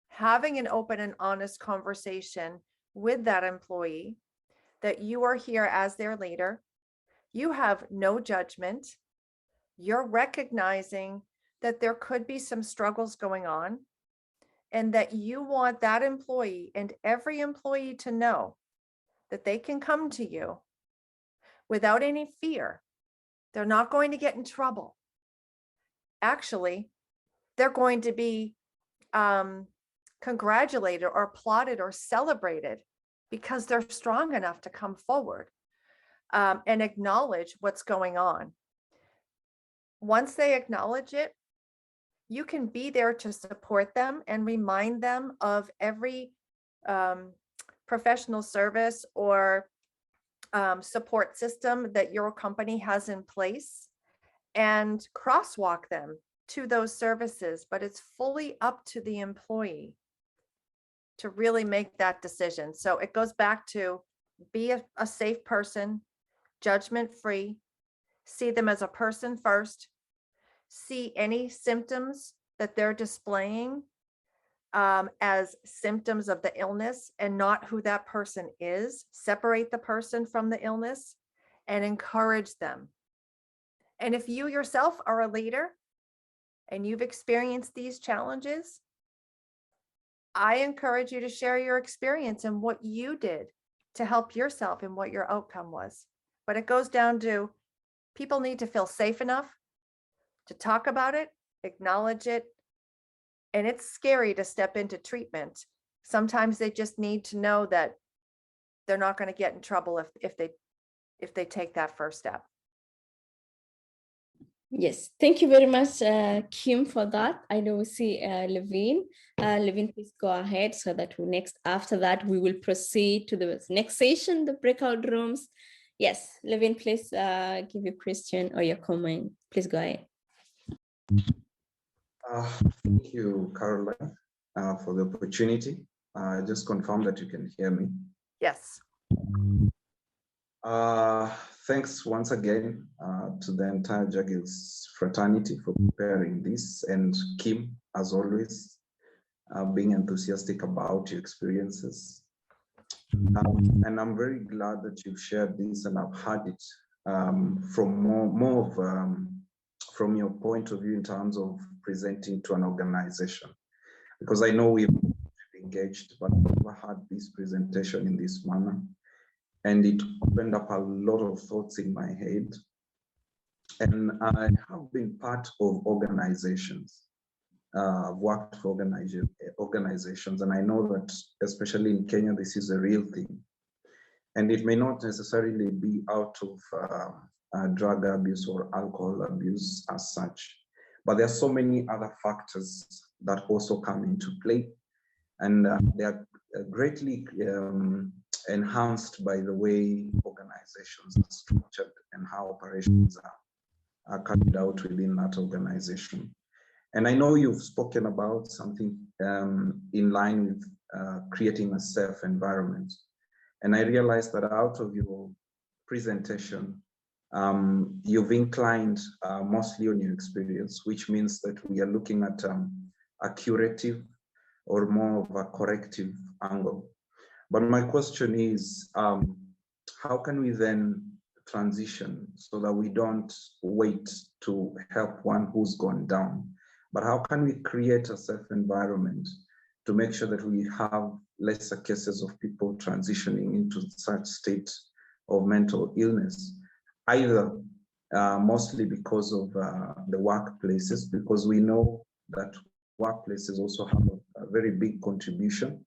having an open and honest conversation with that employee, that you are here as their leader. You have no judgment. You're recognizing that there could be some struggles going on, and that you want that employee and every employee to know that they can come to you without any fear. They're not going to get in trouble. Actually, they're going to be congratulated or applauded or celebrated because they're strong enough to come forward and acknowledge what's going on. Once they acknowledge it, you can be there to support them and remind them of every professional service or support system that your company has in place, and crosswalk them to those services. But it's fully up to the employee to really make that decision. So it goes back to be a safe person, judgment-free, see them as a person first, see any symptoms that they're displaying as symptoms of the illness and not who that person is. Separate the person from the illness and encourage them. And if you yourself are a leader and you've experienced these challenges, I encourage you to share your experience and what you did to help yourself and what your outcome was. But it goes down to people need to feel safe enough to talk about it, acknowledge it. And it's scary to step into treatment. Sometimes they just need to know that they're not going to get in trouble if they take that first step.
Yes, thank you very much, Kim, for that. I know we see Levine. Levine, please go ahead so that after that, we will proceed to the next session, the breakout rooms. Yes, Levine, please give your question or your comment. Please go ahead.
Thank you, Caroline, for the opportunity. Just confirm that you can hear me.
Yes.
Thanks once again to the entire Jacobs fraternity for preparing this, and Kim, as always, being enthusiastic about your experiences. And I'm very glad that you've shared this, and I've heard it from more of from your point of view in terms of presenting to an organization, because I know we've engaged, but I've never had this presentation in this manner. And it opened up a lot of thoughts in my head. And I have been part of organizations. I've worked for organizations, and I know that especially in Kenya, this is a real thing. And it may not necessarily be out of drug abuse or alcohol abuse as such, but there are so many other factors that also come into play. And they are greatly enhanced by the way organizations are structured and how operations are carried out within that organization. And I know you've spoken about something in line with creating a safe environment. And I realized that out of your presentation, you've inclined mostly on your experience, which means that we are looking at a curative or more of a corrective angle. But my question is, how can we then transition so that we don't wait to help one who's gone down, but how can we create a safe environment to make sure that we have lesser cases of people transitioning into such state of mental illness, either mostly because of the workplaces, because we know that workplaces also have a very big contribution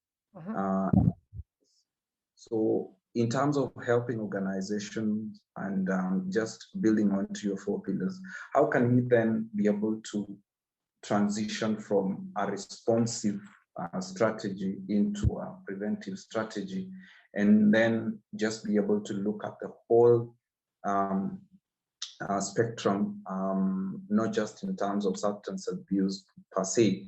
So in terms of helping organizations and just building onto your 4 pillars, how can we then be able to transition from a responsive strategy into a preventive strategy, and then just be able to look at the whole spectrum, not just in terms of substance abuse per se,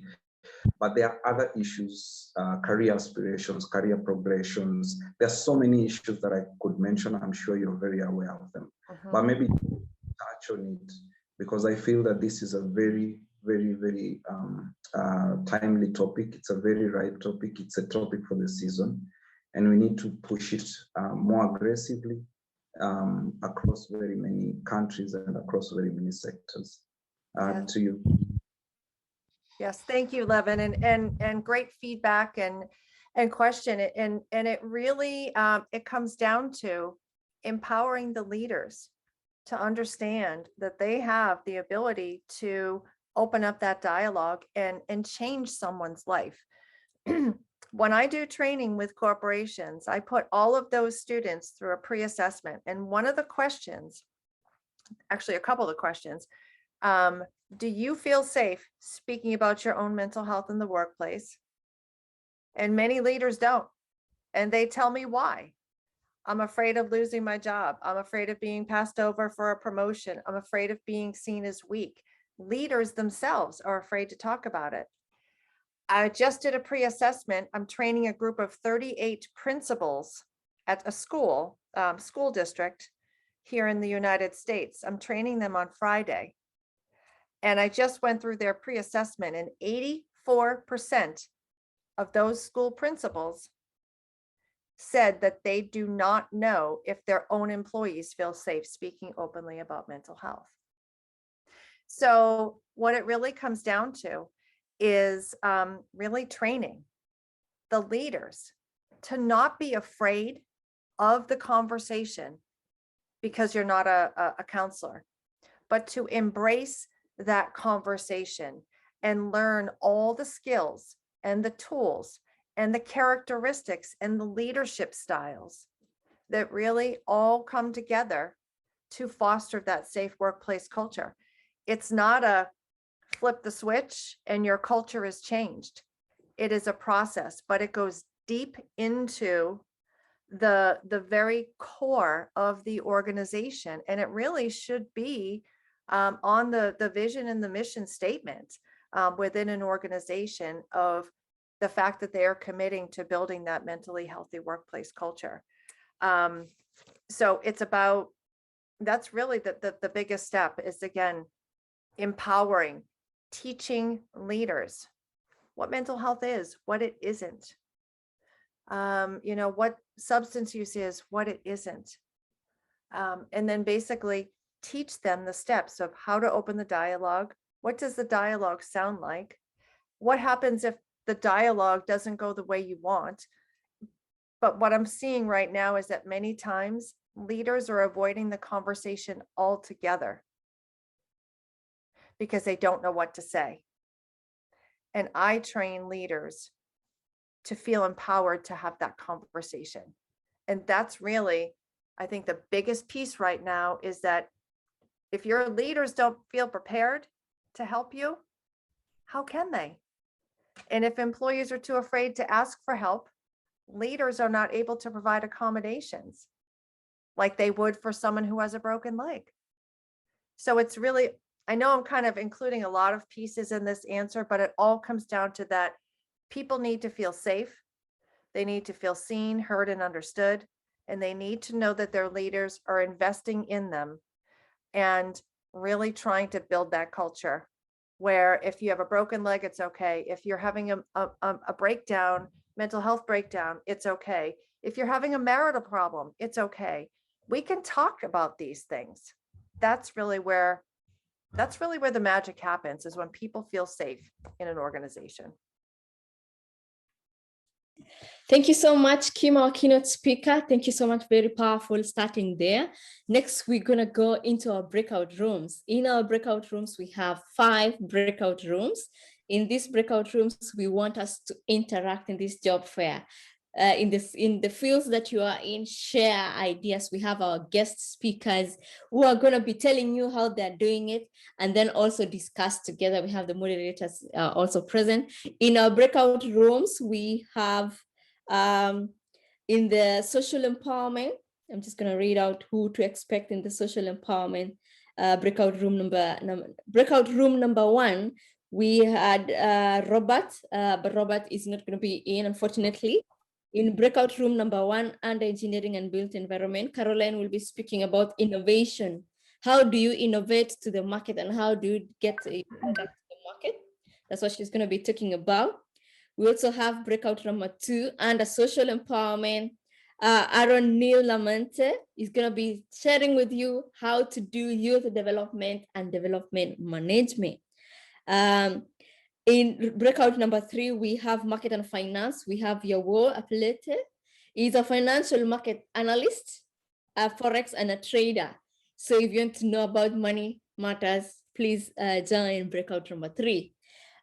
but there are other issues, career aspirations, career progressions. There are so many issues that I could mention. I'm sure you're very aware of them, but maybe touch on it, because I feel that this is a very, very, very timely topic. It's a very ripe topic. It's a topic for the season, and we need to push it more aggressively across very many countries and across very many sectors. To you.
Yes, thank you, Levin, and great feedback and question. And it really it comes down to empowering the leaders to understand that they have the ability to open up that dialogue and change someone's life. When I do training with corporations, I put all of those students through a pre-assessment. And one of the questions, actually a couple of questions, do you feel safe speaking about your own mental health in the workplace? And many leaders don't. And they tell me why. I'm afraid of losing my job. I'm afraid of being passed over for a promotion. I'm afraid of being seen as weak. Leaders themselves are afraid to talk about it. I just did a pre-assessment. I'm training a group of 38 principals at a school district here in the United States. I'm training them on Friday. And I just went through their pre-assessment, and 84% of those school principals said that they do not know if their own employees feel safe speaking openly about mental health. So what it really comes down to is really training the leaders to not be afraid of the conversation because you're not a counselor, but to embrace that conversation and learn all the skills and the tools and the characteristics and the leadership styles that really all come together to foster that safe workplace culture. It's not a flip the switch and your culture is changed. It is a process, but it goes deep into the very core of the organization. And it really should be on the vision and the mission statement within an organization of the fact that they are committing to building that mentally healthy workplace culture. So it's about, that's really the biggest step is, again, empowering, teaching leaders what mental health is, what it isn't, what substance use is, what it isn't. And then basically teach them the steps of how to open the dialogue. What does the dialogue sound like? What happens if the dialogue doesn't go the way you want? But what I'm seeing right now is that many times leaders are avoiding the conversation altogether because they don't know what to say. And I train leaders to feel empowered to have that conversation. And that's really, I think, the biggest piece right now is that if your leaders don't feel prepared to help you, how can they? And if employees are too afraid to ask for help, leaders are not able to provide accommodations like they would for someone who has a broken leg. So it's really, I know I'm kind of including a lot of pieces in this answer, but it all comes down to that people need to feel safe. They need to feel seen, heard, and understood. And they need to know that their leaders are investing in them and really trying to build that culture where if you have a broken leg, it's okay. If you're having a breakdown, mental health breakdown, it's okay. If you're having a marital problem, it's okay. We can talk about these things. That's really where the magic happens, is when people feel safe in an organization.
Thank you so much, Kim, our keynote speaker. Thank you so much. Very powerful starting there. Next, we're going to go into our breakout rooms. In our breakout rooms, we have 5 breakout rooms. in these breakout rooms, we want us to interact in this job fair. In the fields that you are in, share ideas. We have our guest speakers who are going to be telling you how they're doing it, and then also discuss together. We have the moderators also present. In our breakout rooms, we have in the social empowerment, I'm just going to read out who to expect in the social empowerment breakout room number 1. We had Robert, but Robert is not going to be in, unfortunately. In breakout room number 1 under engineering and built environment, Caroline will be speaking about innovation. How do you innovate to the market, and how do you get a product to the market? That's what she's going to be talking about. We also have breakout number 2 under social empowerment. Aaron Neil Lamontagne is going to be sharing with you how to do youth development and development management. In breakout number 3, we have market and finance. We have Yawo Apelete. He's a financial market analyst, a forex and a trader. So if you want to know about money matters, please join breakout number 3.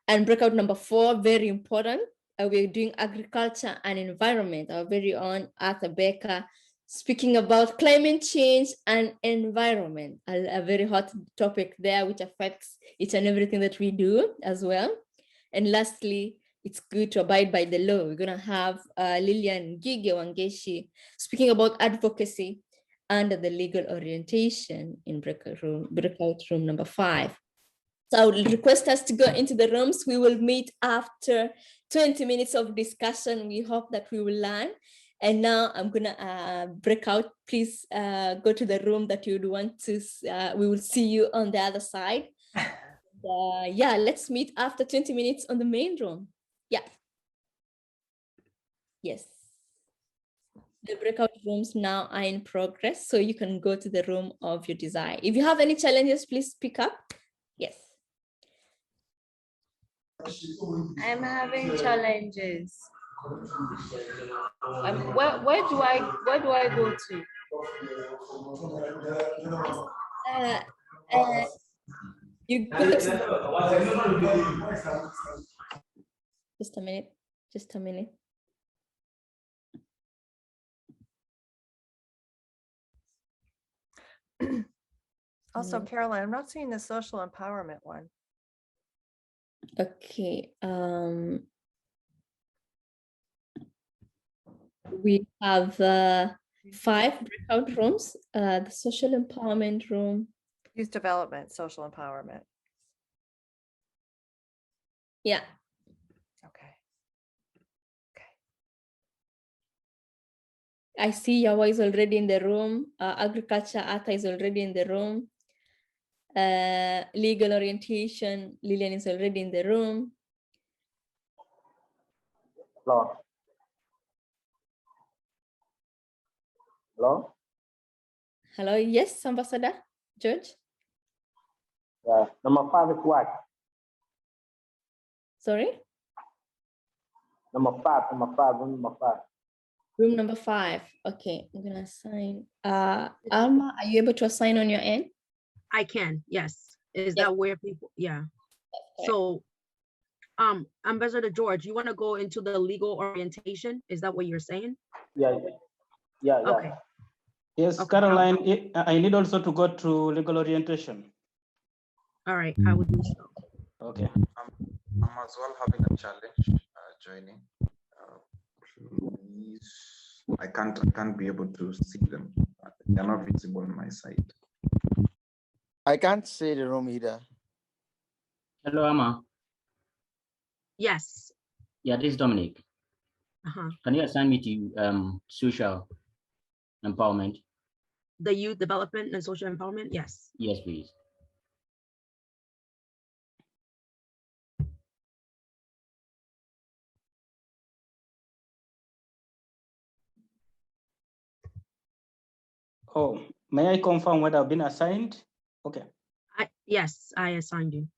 And breakout number 4, very important. We're doing agriculture and environment. Our very own Arthur Becker speaking about climate change and environment, a very hot topic there, which affects each and everything that we do as well. And lastly, it's good to abide by the law. We're going to have Lillian Gige Wangeshi speaking about advocacy under the legal orientation in breakout room number 5. So I would request us to go into the rooms. We will meet after 20 minutes of discussion. We hope that we will learn. And now I'm going to break out. Please go to the room that you would want to. We will see you on the other side. Yeah, let's meet after 20 minutes on the main room. Yeah. Yes. The breakout rooms now are in progress, so you can go to the room of your desire. If you have any challenges, please speak up. Yes.
I'm having challenges. Where do I go to?
You go to just a minute. Just a minute.
Also, Caroline, I'm not seeing the social empowerment one.
Okay. We have 5 breakout rooms. The social empowerment room.
Youth development, social empowerment.
Yeah.
Okay.
I see Yawa is already in the room. Agriculture, Arthur is already in the room. Legal orientation, Lillian is already in the room.
Hello. Hello.
Hello. Yes, Ambassador George.
Yeah, number 5 is what?
Sorry.
Number 5.
Room number 5. Okay, I'm gonna assign. Alma, are you able to assign on your end?
I can. Yes. Is that where people? Yeah. So, Ambassador George, you want to go into the legal orientation? Is that what you're saying?
Yeah.
Okay.
Yes,
Okay.
Caroline, I need also to go to legal orientation.
All right, I will do so.
Okay.
I'm as well having a challenge joining. Please, I can't be able to see them. They're not visible on my side.
I can't see the room either.
Hello, Amma.
Yes.
Yeah, this is Dominic.
Uh-huh.
Can you assign me to social empowerment?
The youth development and social empowerment? Yes.
Yes, please.
Oh, may I confirm whether I've been assigned? Okay.
Yes, I assigned you.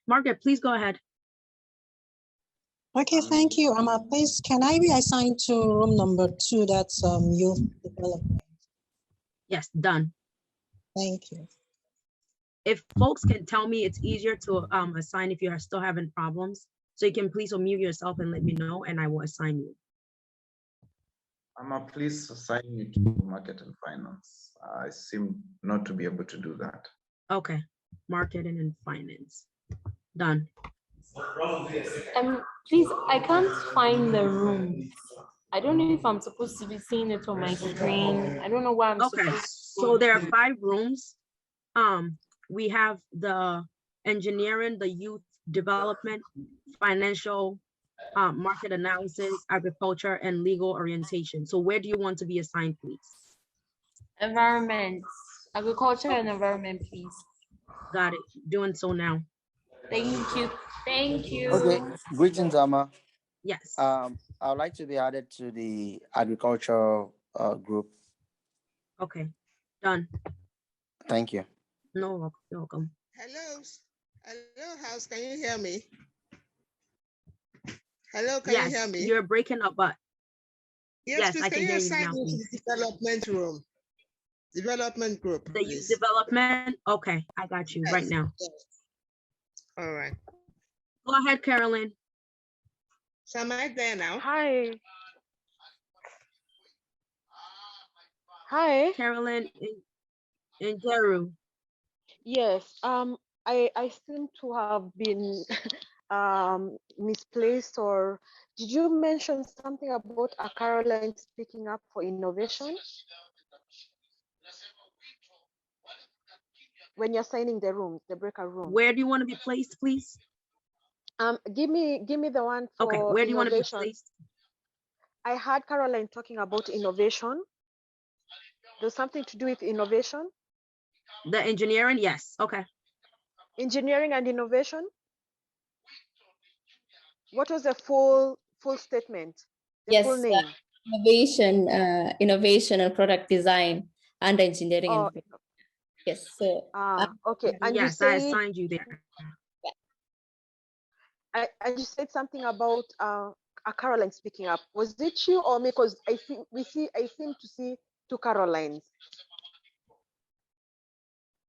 Margaret, please go ahead.
Okay, thank you. Please, can I be assigned to room number 2? That's youth development.
Yes, done.
Thank you.
If folks can tell me, it's easier to assign if you are still having problems. So you can please unmute yourself and let me know, and I will assign you.
Please assign me to market and finance. I seem not to be able to do that.
Okay, marketing and finance, done.
Please, I can't find the room. I don't know if I'm supposed to be seeing it on my screen. I don't know why I'm
okay. So there are 5 rooms. We have the engineering, the youth development, financial, market analysis, agriculture, and legal orientation. So where do you want to be assigned, please?
Environment, agriculture and environment, please.
Got it. Doing so now.
Thank you. Thank you.
Okay. Greetings, Amma.
Yes.
I would like to be added to the agriculture group.
Okay. Done.
Thank you.
No, you're welcome.
Hello. Hello, house. Can you hear me? Hello, can
Yes,
you hear me?
you're breaking up, but
yes, please,
I
can
can
you
hear you
assign
now,
me to
please.
the development room? Development group.
The youth development? Okay, I got you right now.
Yes. All right.
Go ahead, Carolyn.
So am I there now?
Hi. Hi.
Carolyn in Jeru.
Yes. I seem to have been misplaced, or did you mention something about a Caroline speaking up for innovation? When you're signing the room, the breakout room.
Where do you want to be placed, please?
Give me the one for
okay. Where do you want to be placed?
I heard Caroline talking about innovation. There's something to do with innovation.
The engineering, yes. Okay.
Engineering and innovation. What was the full statement? The full name.
Innovation and product design and engineering.
Oh.
Yes. So.
Okay. And
yes,
you
I assigned you there.
And you said something about a Caroline speaking up. Was it you or me? Because I seem to see 2 Carolines.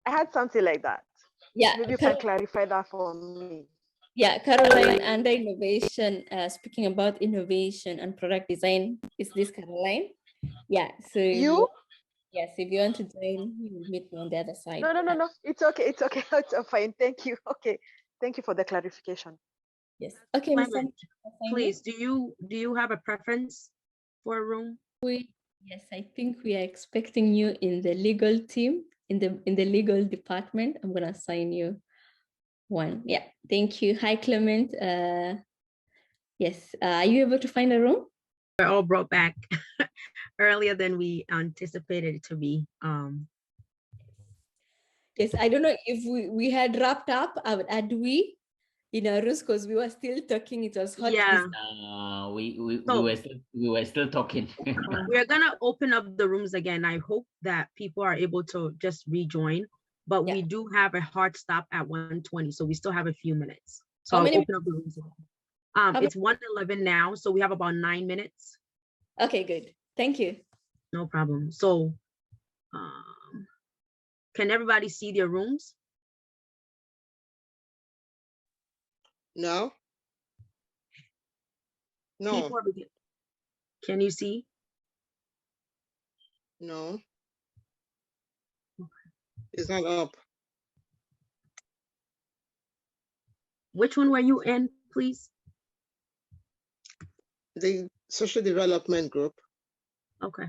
I had something like that.
Yeah.
Maybe you can clarify that for me.
Yeah, Caroline under innovation, speaking about innovation and product design. Is this Caroline? Yeah. So
you?
Yes, if you want to join, you will meet me on the other side.
No. It's okay. It's fine. Thank you. Okay. Thank you for the clarification.
Yes. Okay,
please, do you have a preference for a room?
Yes, I think we are expecting you in the legal team, in the legal department. I'm gonna assign you one. Yeah, thank you. Hi, Clement. Yes, are you able to find a room?
We're all brought back earlier than we anticipated it to be.
Yes, I don't know if we had wrapped up. Had we? In our rooms, because we were still talking. It was hot.
Yeah. We were still talking.
We're gonna open up the rooms again. I hope that people are able to just rejoin, but we do have a hard stop at 1:20, so we still have a few minutes. So I'll open up the rooms again. It's 1:11 now, so we have about 9 minutes.
Okay, good. Thank you.
No problem. So, can everybody see their rooms?
No. No.
Can you see?
No. Okay. It's not up.
Which one were you in, please?
The social development group.
Okay.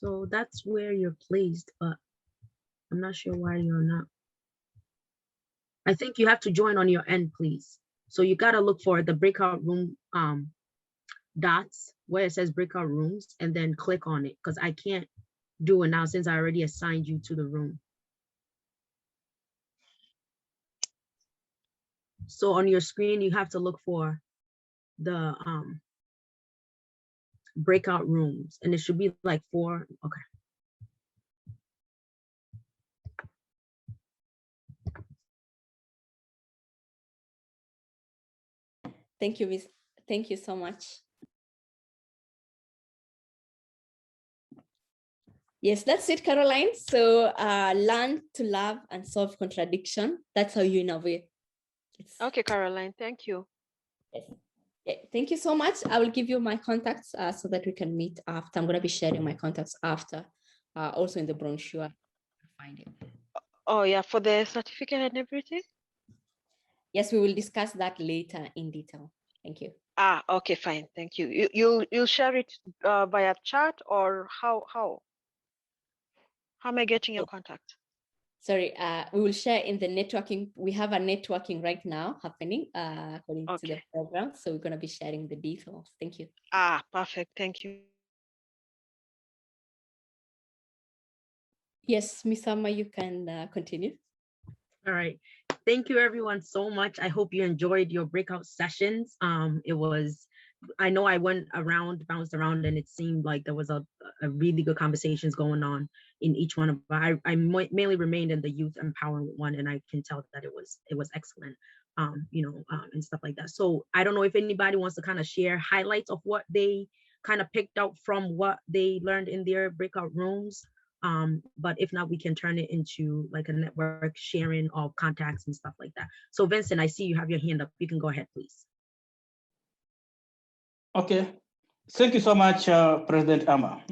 So that's where you're placed, but I'm not sure why you're not. I think you have to join on your end, please. So you gotta look for the breakout room dots where it says breakout rooms and then click on it, because I can't do it now since I already assigned you to the room. So on your screen, you have to look for the breakout rooms, and it should be like 4. Okay.
Thank you, Miss. Thank you so much. Yes, that's it, Caroline. So learn to love and solve contradiction. That's how you innovate.
Okay, Caroline, thank you.
Yes. Yeah, thank you so much. I will give you my contacts so that we can meet after. I'm going to be sharing my contacts after, also in the brochure. Find it.
Oh yeah, for the certificate and everything?
Yes, we will discuss that later in detail. Thank you.
Ah, okay, fine. Thank you. You'll share it via chat, or how am I getting your contact?
Sorry, we will share in the networking. We have a networking right now happening according to the program. So we're going to be sharing the details. Thank you.
Ah, perfect. Thank you.
Yes, Ms. Amma, you can continue.
All right. Thank you everyone so much. I hope you enjoyed your breakout sessions. I know I went around, bounced around, and it seemed like there was a really good conversations going on in each one of. I mainly remained in the youth empowerment one, and I can tell that it was excellent, and stuff like that. So I don't know if anybody wants to kind of share highlights of what they kind of picked out from what they learned in their breakout rooms. But if not, we can turn it into like a network sharing of contacts and stuff like that. So Vincent, I see you have your hand up. You can go ahead, please.
Okay, thank you so much, President Amma.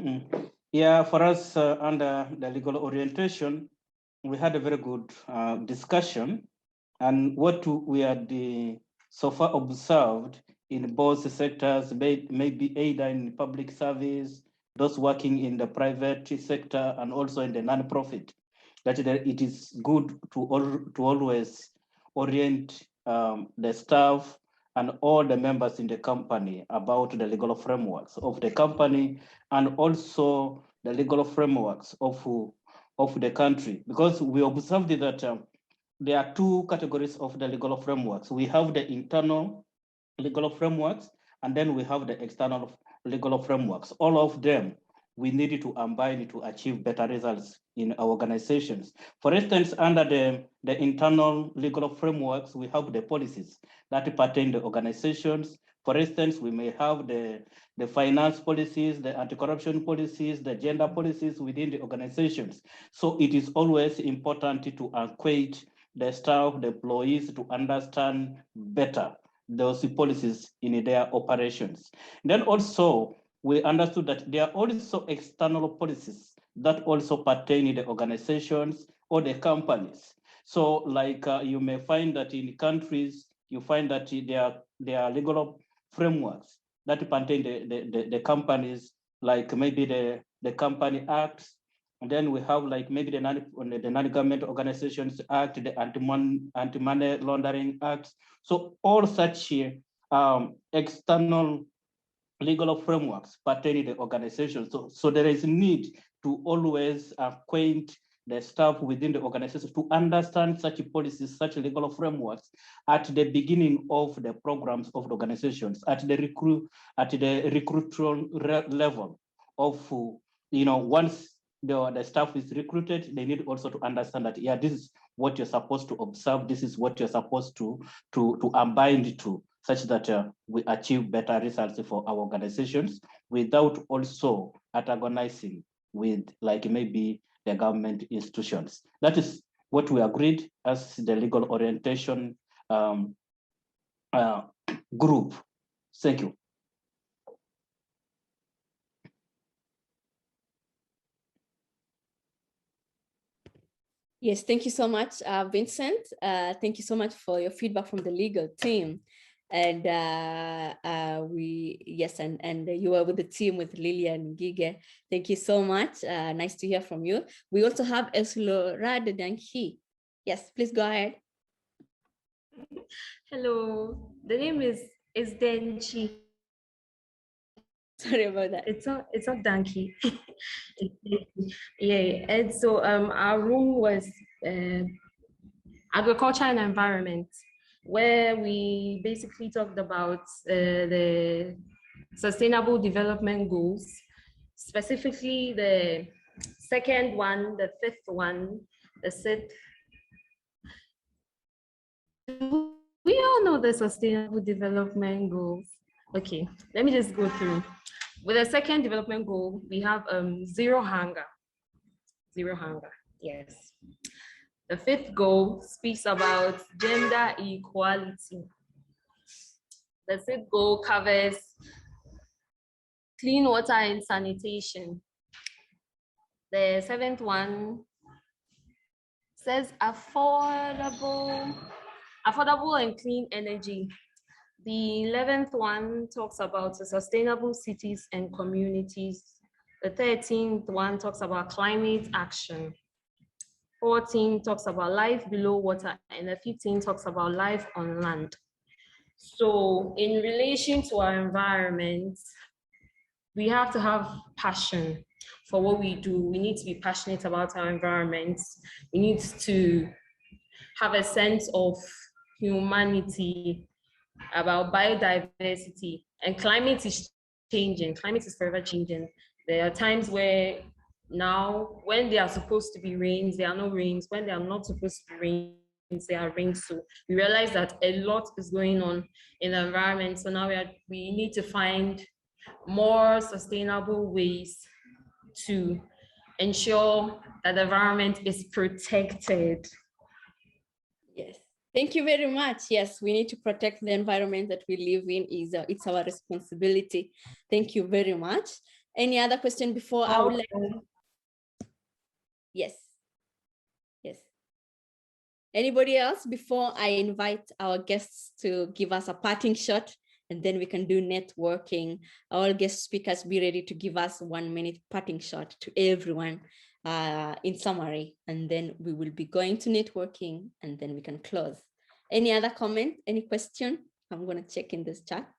Yeah, for us under the legal orientation, we had a very good discussion, and what we had so far observed in both sectors, maybe either in public service, those working in the private sector, and also in the non-profit, that it is good to always orient the staff and all the members in the company about the legal frameworks of the company and also the legal frameworks of the country, because we observed that there are 2 categories of the legal frameworks. We have the internal legal frameworks, and then we have the external legal frameworks. All of them we need to combine to achieve better results in our organizations. For instance, under the internal legal frameworks, we have the policies that pertain to organizations. For instance, we may have the finance policies, the anti-corruption policies, the gender policies within the organizations. So it is always important to acquaint the staff, the employees to understand better those policies in their operations. Then also, we understood that there are also external policies that also pertain to the organizations or the companies. So like you may find that in countries, you find that there are legal frameworks that pertain the companies, like maybe the Company Act, and then we have like maybe the Non-Government Organizations Act, the Anti-Money Laundering Act. So all such external legal frameworks pertaining to the organization. So there is need to always acquaint the staff within the organization to understand such policies, such legal frameworks at the beginning of the programs of the organizations, at the recruitment level of, once the staff is recruited, they need also to understand that, yeah, this is what you're supposed to observe, this is what you're supposed to abide to, such that we achieve better results for our organizations without also antagonizing with like maybe the government institutions. That is what we agreed as the legal orientation group. Thank you.
Yes, thank you so much, Vincent. Thank you so much for your feedback from the legal team. And you were with the team with Lilian and Gige. Thank you so much. Nice to hear from you. We also have Eslorad Danki. Yes, please go ahead.
Hello, the name is Denchi.
Sorry about that.
It's not Danki. Yeah, and so our room was agriculture and environment. where we basically talked about the Sustainable Development Goals, specifically the second one, the fifth one, the sixth. We all know the Sustainable Development Goals. Okay, let me just go through. With the second development goal, we have zero hunger. Zero hunger, yes. The fifth goal speaks about gender equality. The sixth goal covers clean water and sanitation. The seventh one says affordable and clean energy. The 11th one talks about sustainable cities and communities. The 13th one talks about climate action. 14 talks about life below water, and the 15 talks about life on land. So in relation to our environment, we have to have passion for what we do. We need to be passionate about our environment. We need to have a sense of humanity, about biodiversity, and climate is changing. Climate is forever changing. There are times where now, when there are supposed to be rains, there are no rains. When there are not supposed to be rains, there are rains. So we realize that a lot is going on in the environment. So now we need to find more sustainable ways to ensure that the environment is protected.
Yes. Thank you very much. Yes, we need to protect the environment that we live in. It's our responsibility. Thank you very much. Any other question before I would like to... Yes. Yes. Anybody else before I invite our guests to give us a parting shot, and then we can do networking. Our guest speakers be ready to give us 1 minute parting shot to everyone in summary, and then we will be going to networking, and then we can close. Any other comment, any question? I'm going to check in this chat.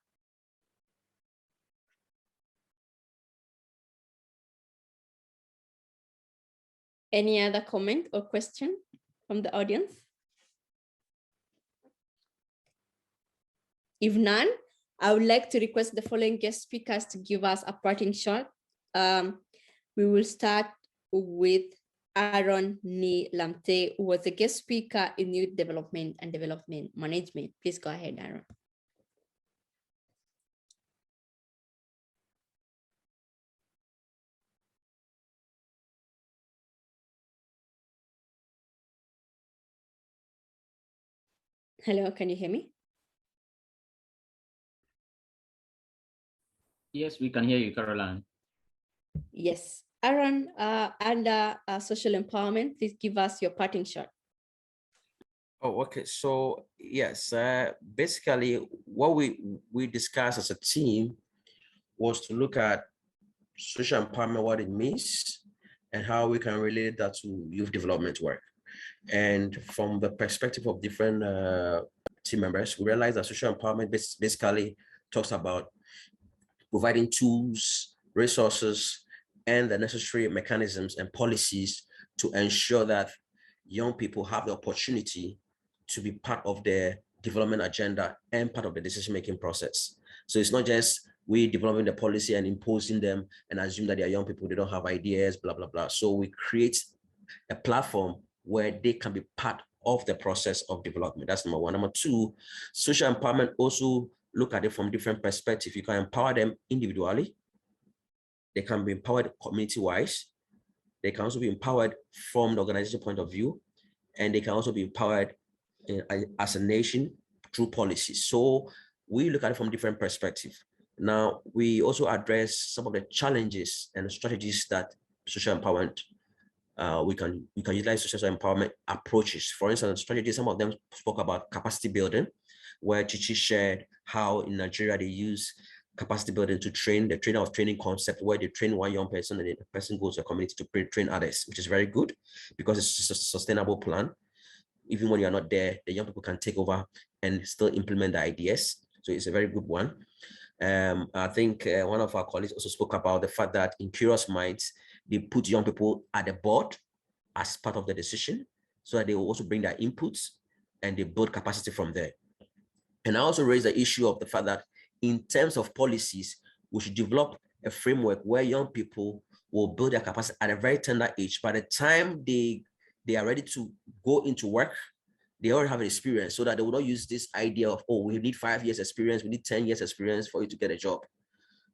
Any other comment or question from the audience? If none, I would like to request the following guest speakers to give us a parting shot. We will start with Aaron Lamontagne, who was a guest speaker in youth development and development management. Please go ahead, Aaron. Hello, can you hear me?
Yes, we can hear you, Caroline.
Yes. Aaron, under social empowerment, please give us your parting shot.
Oh, okay. So yes, basically what we discussed as a team was to look at social empowerment, what it means, and how we can relate that to youth development work. And from the perspective of different team members, we realized that social empowerment basically talks about providing tools, resources, and the necessary mechanisms and policies to ensure that young people have the opportunity to be part of their development agenda and part of the decision-making process. So it's not just we developing the policy and imposing them and assume that they are young people, they don't have ideas, blah, blah, blah. So we create a platform where they can be part of the process of development. That's number one. Number two, social empowerment also look at it from different perspectives. You can empower them individually. They can be empowered community-wise. They can also be empowered from the organization point of view, and they can also be empowered as a nation through policies. So we look at it from different perspectives. Now, we also address some of the challenges and strategies that social empowerment, we can utilize social empowerment approaches. For instance, strategies, some of them spoke about capacity building, where Chichi shared how in Nigeria they use capacity building to train, the trainer of training concept, where they train one young person and the person goes to a community to train others, which is very good because it's a sustainable plan. Even when you're not there, the young people can take over and still implement the ideas. So it's a very good one. I think one of our colleagues also spoke about the fact that in Curious Minds, they put young people at the board as part of the decision so that they will also bring their inputs and they build capacity from there. And I also raised the issue of the fact that in terms of policies, we should develop a framework where young people will build their capacity at a very tender age. By the time they are ready to go into work, they already have an experience, so that they will not use this idea of, oh, we need 5 years experience, we need 10 years experience for you to get a job.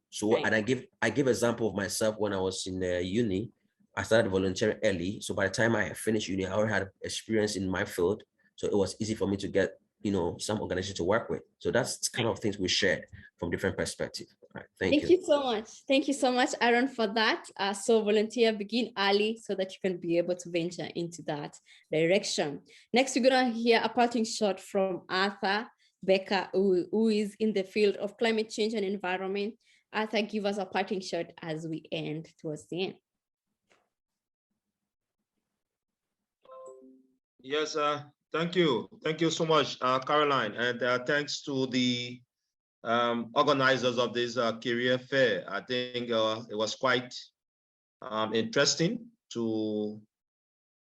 So,
Right.
and I give example of myself when I was in uni. I started volunteering early. So by the time I finished uni, I already had experience in my field. So it was easy for me to get, some organization to work with. So that's kind of things we shared from different perspectives. Right. Thank you.
You so much. Thank you so much, Aaron, for that. So volunteer, begin early so that you can be able to venture into that direction. Next, we're gonna hear a parting shot from Arthur Becker, who is in the field of climate change and environment. Arthur, give us a parting shot as we end towards the end.
Yes, thank you. Thank you so much, Caroline. And thanks to the organizers of this career fair. I think it was quite interesting to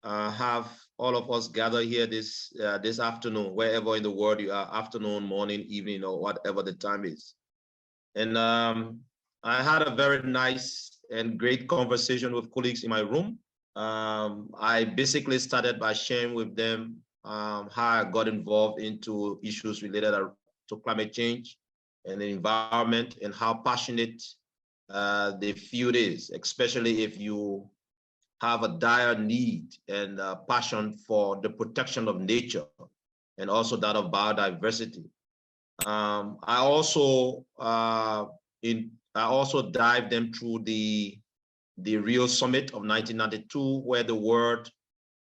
have all of us gather here this afternoon, wherever in the world you are, afternoon, morning, evening, or whatever the time is. And I had a very nice and great conversation with colleagues in my room. I basically started by sharing with them how I got involved into issues related to climate change and the environment, and how passionate the field is, especially if you have a dire need and passion for the protection of nature and also that of biodiversity. I also dived them through the Rio Summit of 1992, where the world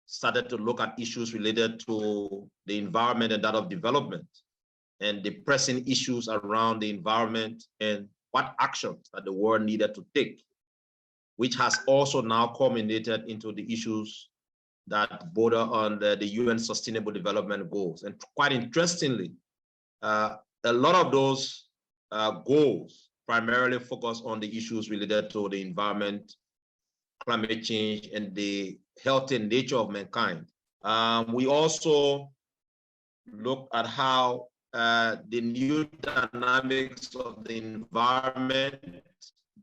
started to look at issues related to the environment and that of development, and the pressing issues around the environment and what actions that the world needed to take, which has also now culminated into the issues that border on the UN Sustainable Development Goals. And quite interestingly, a lot of those goals primarily focus on the issues related to the environment, climate change, and the health and nature of mankind. We also look at how the new dynamics of the environment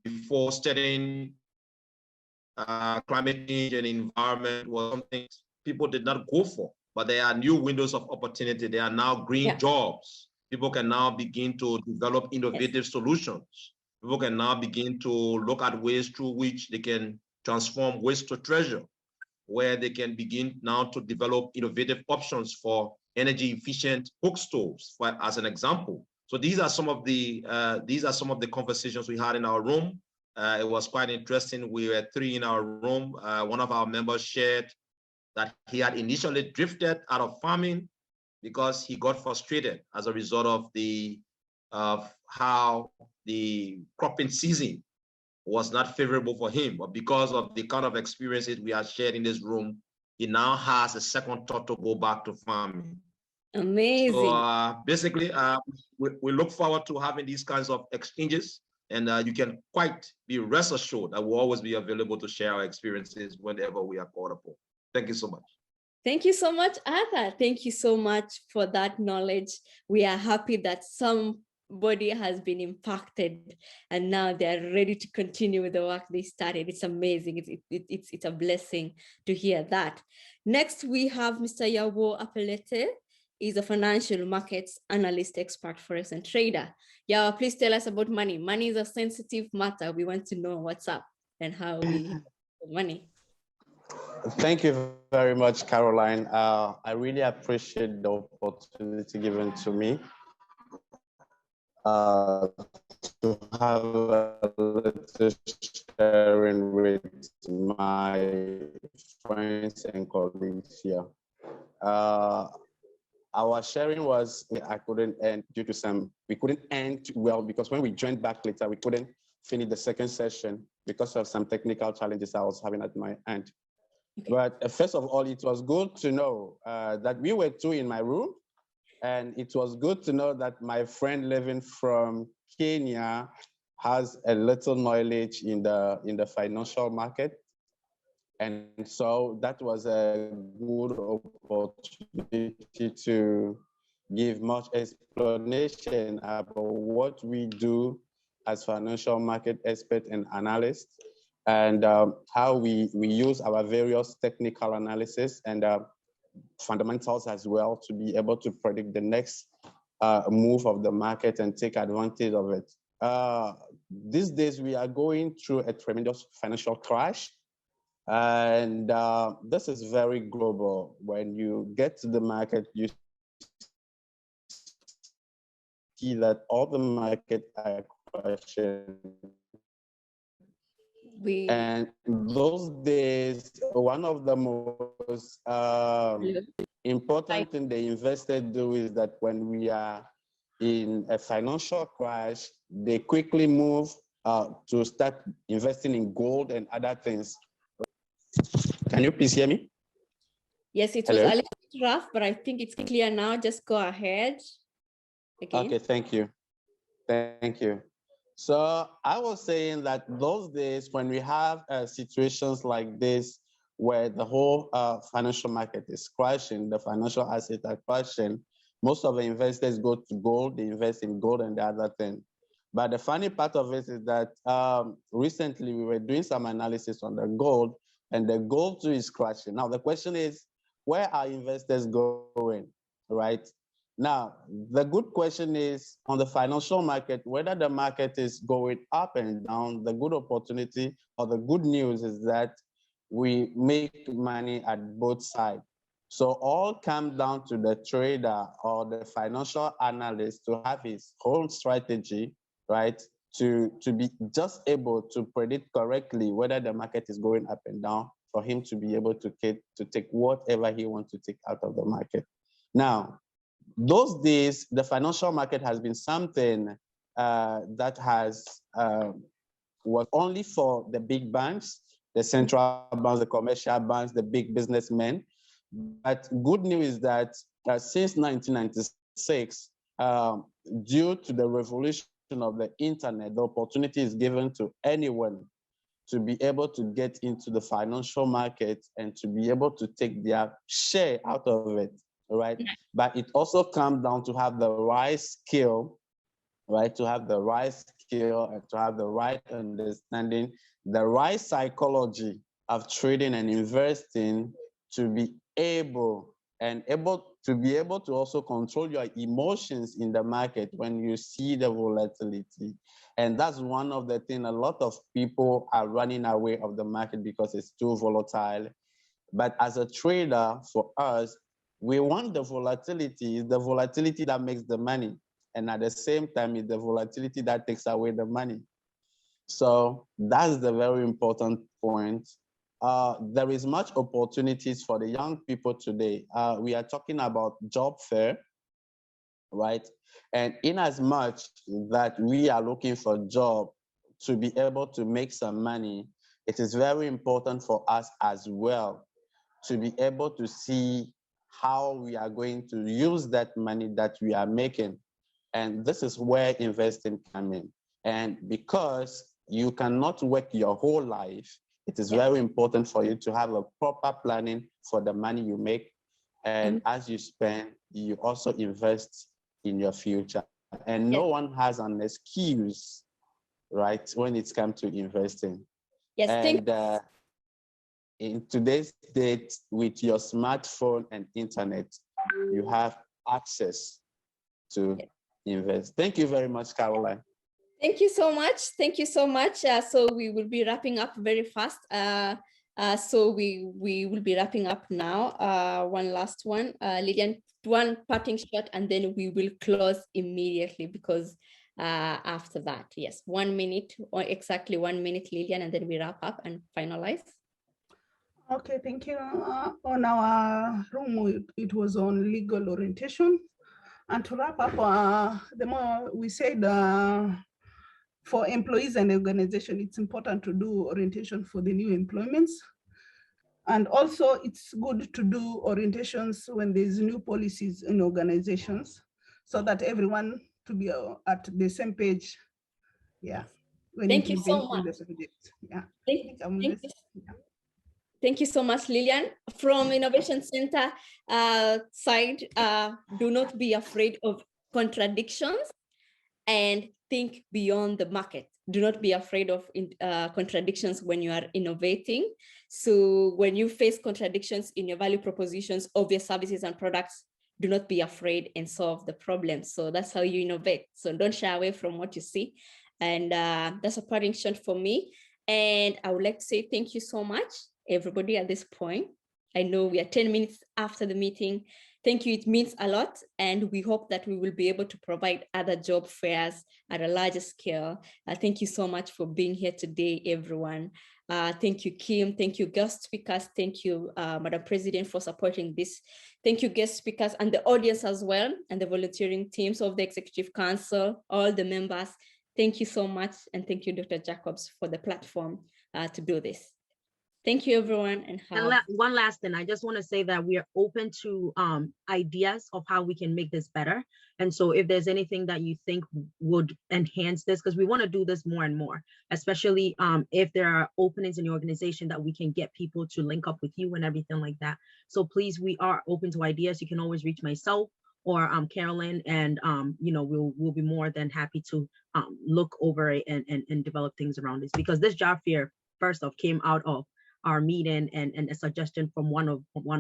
before studying climate change and environment was something people did not go for, but there are new windows of opportunity. There are now green jobs. People can now begin to develop innovative solutions. People can now begin to look at ways through which they can transform waste to treasure, where they can begin now to develop innovative options for energy efficient cook stoves, as an example. So these are some of the conversations we had in our room. It was quite interesting. We were 3 in our room. One of our members shared that he had initially drifted out of farming because he got frustrated as a result of how the cropping season was not favorable for him. But because of the kind of experiences we had shared in this room, he now has a second thought to go back to farming.
Amazing.
So basically, we look forward to having these kinds of exchanges, and you can quite be rest assured that we'll always be available to share our experiences whenever we are called upon. Thank you so much.
Thank you so much, Arthur. Thank you so much for that knowledge. We are happy that somebody has been impacted and now they're ready to continue with the work they started. It's amazing. It's a blessing to hear that. Next, we have Mr. Yawo Apelete. He's a financial markets analyst, expert, forex, and trader. Yawo, please tell us about money. Money is a sensitive matter. We want to know what's up and how we handle money.
Thank you very much, Caroline. I really appreciate the opportunity given to me to have a little sharing with my friends and colleagues here. Our sharing was, I couldn't end due to we couldn't end well because when we joined back later, we couldn't finish the second session because of some technical challenges I was having at my end. But first of all, it was good to know that we were 2 in my room, and it was good to know that my friend living from Kenya has a little knowledge in the financial market. And so that was a good opportunity to give much explanation about what we do as financial market experts and analysts, and how we use our various technical analysis and fundamentals as well to be able to predict the next move of the market and take advantage of it. These days, we are going through a tremendous financial crash. And this is very global. When you get to the market, you see that all the market are crashing. And those days, one of the most important thing the investors do is that when we are in a financial crash, they quickly move to start investing in gold and other things. Can you please hear me?
Yes, it was a little bit rough, but I think it's clear now. Just go ahead.
Okay, thank you. Thank you. So I was saying that those days when we have situations like this, where the whole financial market is crashing, the financial assets are crashing, most of the investors go to gold, they invest in gold and the other thing. But the funny part of it is that recently we were doing some analysis on the gold, and the gold too is crashing. Now the question is, where are investors going, right? Now, the good question is on the financial market, whether the market is going up and down, the good opportunity or the good news is that we make money at both sides. So all comes down to the trader or the financial analyst to have his whole strategy, right? To be just able to predict correctly whether the market is going up and down, for him to be able to take whatever he wants to take out of the market. Now, those days, the financial market has been something that has was only for the big banks, the central banks, the commercial banks, the big businessmen. But good news is that since 1996, due to the revolution of the internet, the opportunity is given to anyone to be able to get into the financial market and to be able to take their share out of it, right? But it also comes down to have the right skill, right? To have the right skill and to have the right understanding, the right psychology of trading and investing to be able to also control your emotions in the market when you see the volatility. And that's one of the things a lot of people are running away of the market because it's too volatile. But as a trader, for us, we want the volatility. It's the volatility that makes the money. And at the same time, it's the volatility that takes away the money. So that's the very important point. There is much opportunities for the young people today. We are talking about job fair, right? And in as much that we are looking for a job to be able to make some money, it is very important for us as well to be able to see how we are going to use that money that we are making. And this is where investing comes in. And because you cannot work your whole life, it is very important for you to have a proper planning for the money you make. And as you spend, you also invest in your future. And no one has an excuse, right, when it's come to investing.
Yes,
and in today's date, with your smartphone and internet, you have access to invest. Thank you very much, Caroline.
Thank you so much. Thank you so much. So we will be wrapping up very fast. So we will be wrapping up now. One last one, Lillian, one parting shot, and then we will close immediately because after that, yes, 1 minute or exactly 1 minute, Lillian, and then we wrap up and finalize.
Okay, thank you. On our room, it was on legal orientation. And to wrap up, the more we said, for employees and organization, it's important to do orientation for the new employments. And also it's good to do orientations when there's new policies in organizations so that everyone to be at the same page. Yeah.
Thank you so much.
The subject. Yeah.
Thank you. Thank you so much, Lillian. From Innovation Center side, do not be afraid of contradictions and think beyond the market. Do not be afraid of contradictions when you are innovating. So when you face contradictions in your value propositions of your services and products, do not be afraid and solve the problem. So that's how you innovate. So don't shy away from what you see. And that's a parting shot for me. And I would like to say thank you so much, everybody, at this point. I know we are 10 minutes after the meeting. Thank you, it means a lot. And we hope that we will be able to provide other job fairs at a larger scale. Thank you so much for being here today, everyone. Thank you, Kim. Thank you, guest speakers. Thank you, Madam President, for supporting this. Thank you, guest speakers, and the audience as well, and the volunteering teams of the Executive Council, all the members. Thank you so much. And thank you, Dr. Jacobs, for the platform to do this. Thank you, everyone. And
one last thing, I just want to say that we are open to ideas of how we can make this better. And so if there's anything that you think would enhance this, because we want to do this more and more, especially if there are openings in the organization that we can get people to link up with you and everything like that. So please, we are open to ideas. You can always reach myself or Carolyn, and we'll be more than happy to look over it and develop things around this, because this job fair first off came out of our meeting and a suggestion from one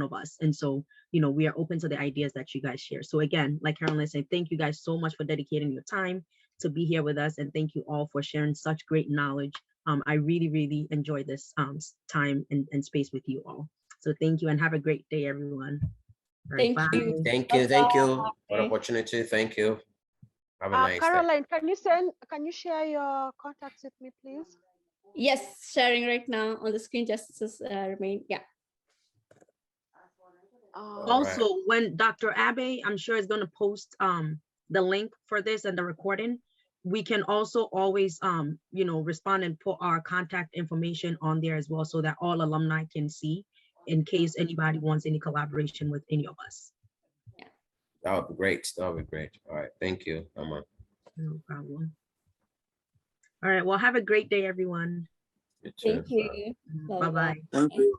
of us. And so, we are open to the ideas that you guys share. So again, like Carolyn said, thank you guys so much for dedicating your time to be here with us. And thank you all for sharing such great knowledge. I really, really enjoyed this time and space with you all. So thank you and have a great day, everyone.
Thank you.
Thank you. Thank you for the opportunity. Thank you. Have a nice
Caroline, can you share your contacts with me, please?
Yes, sharing right now on the screen, just remain. Yeah.
Also, when Dr. Abbey, I'm sure is going to post the link for this and the recording, we can also always respond and put our contact information on there as well, so that all alumni can see in case anybody wants any collaboration with any of us.
Yeah.
That would be great. That would be great. All right. Thank you, Amma.
No problem. All right. Well, have a great day, everyone.
You too.
Thank you.
Bye-bye.
Thank you.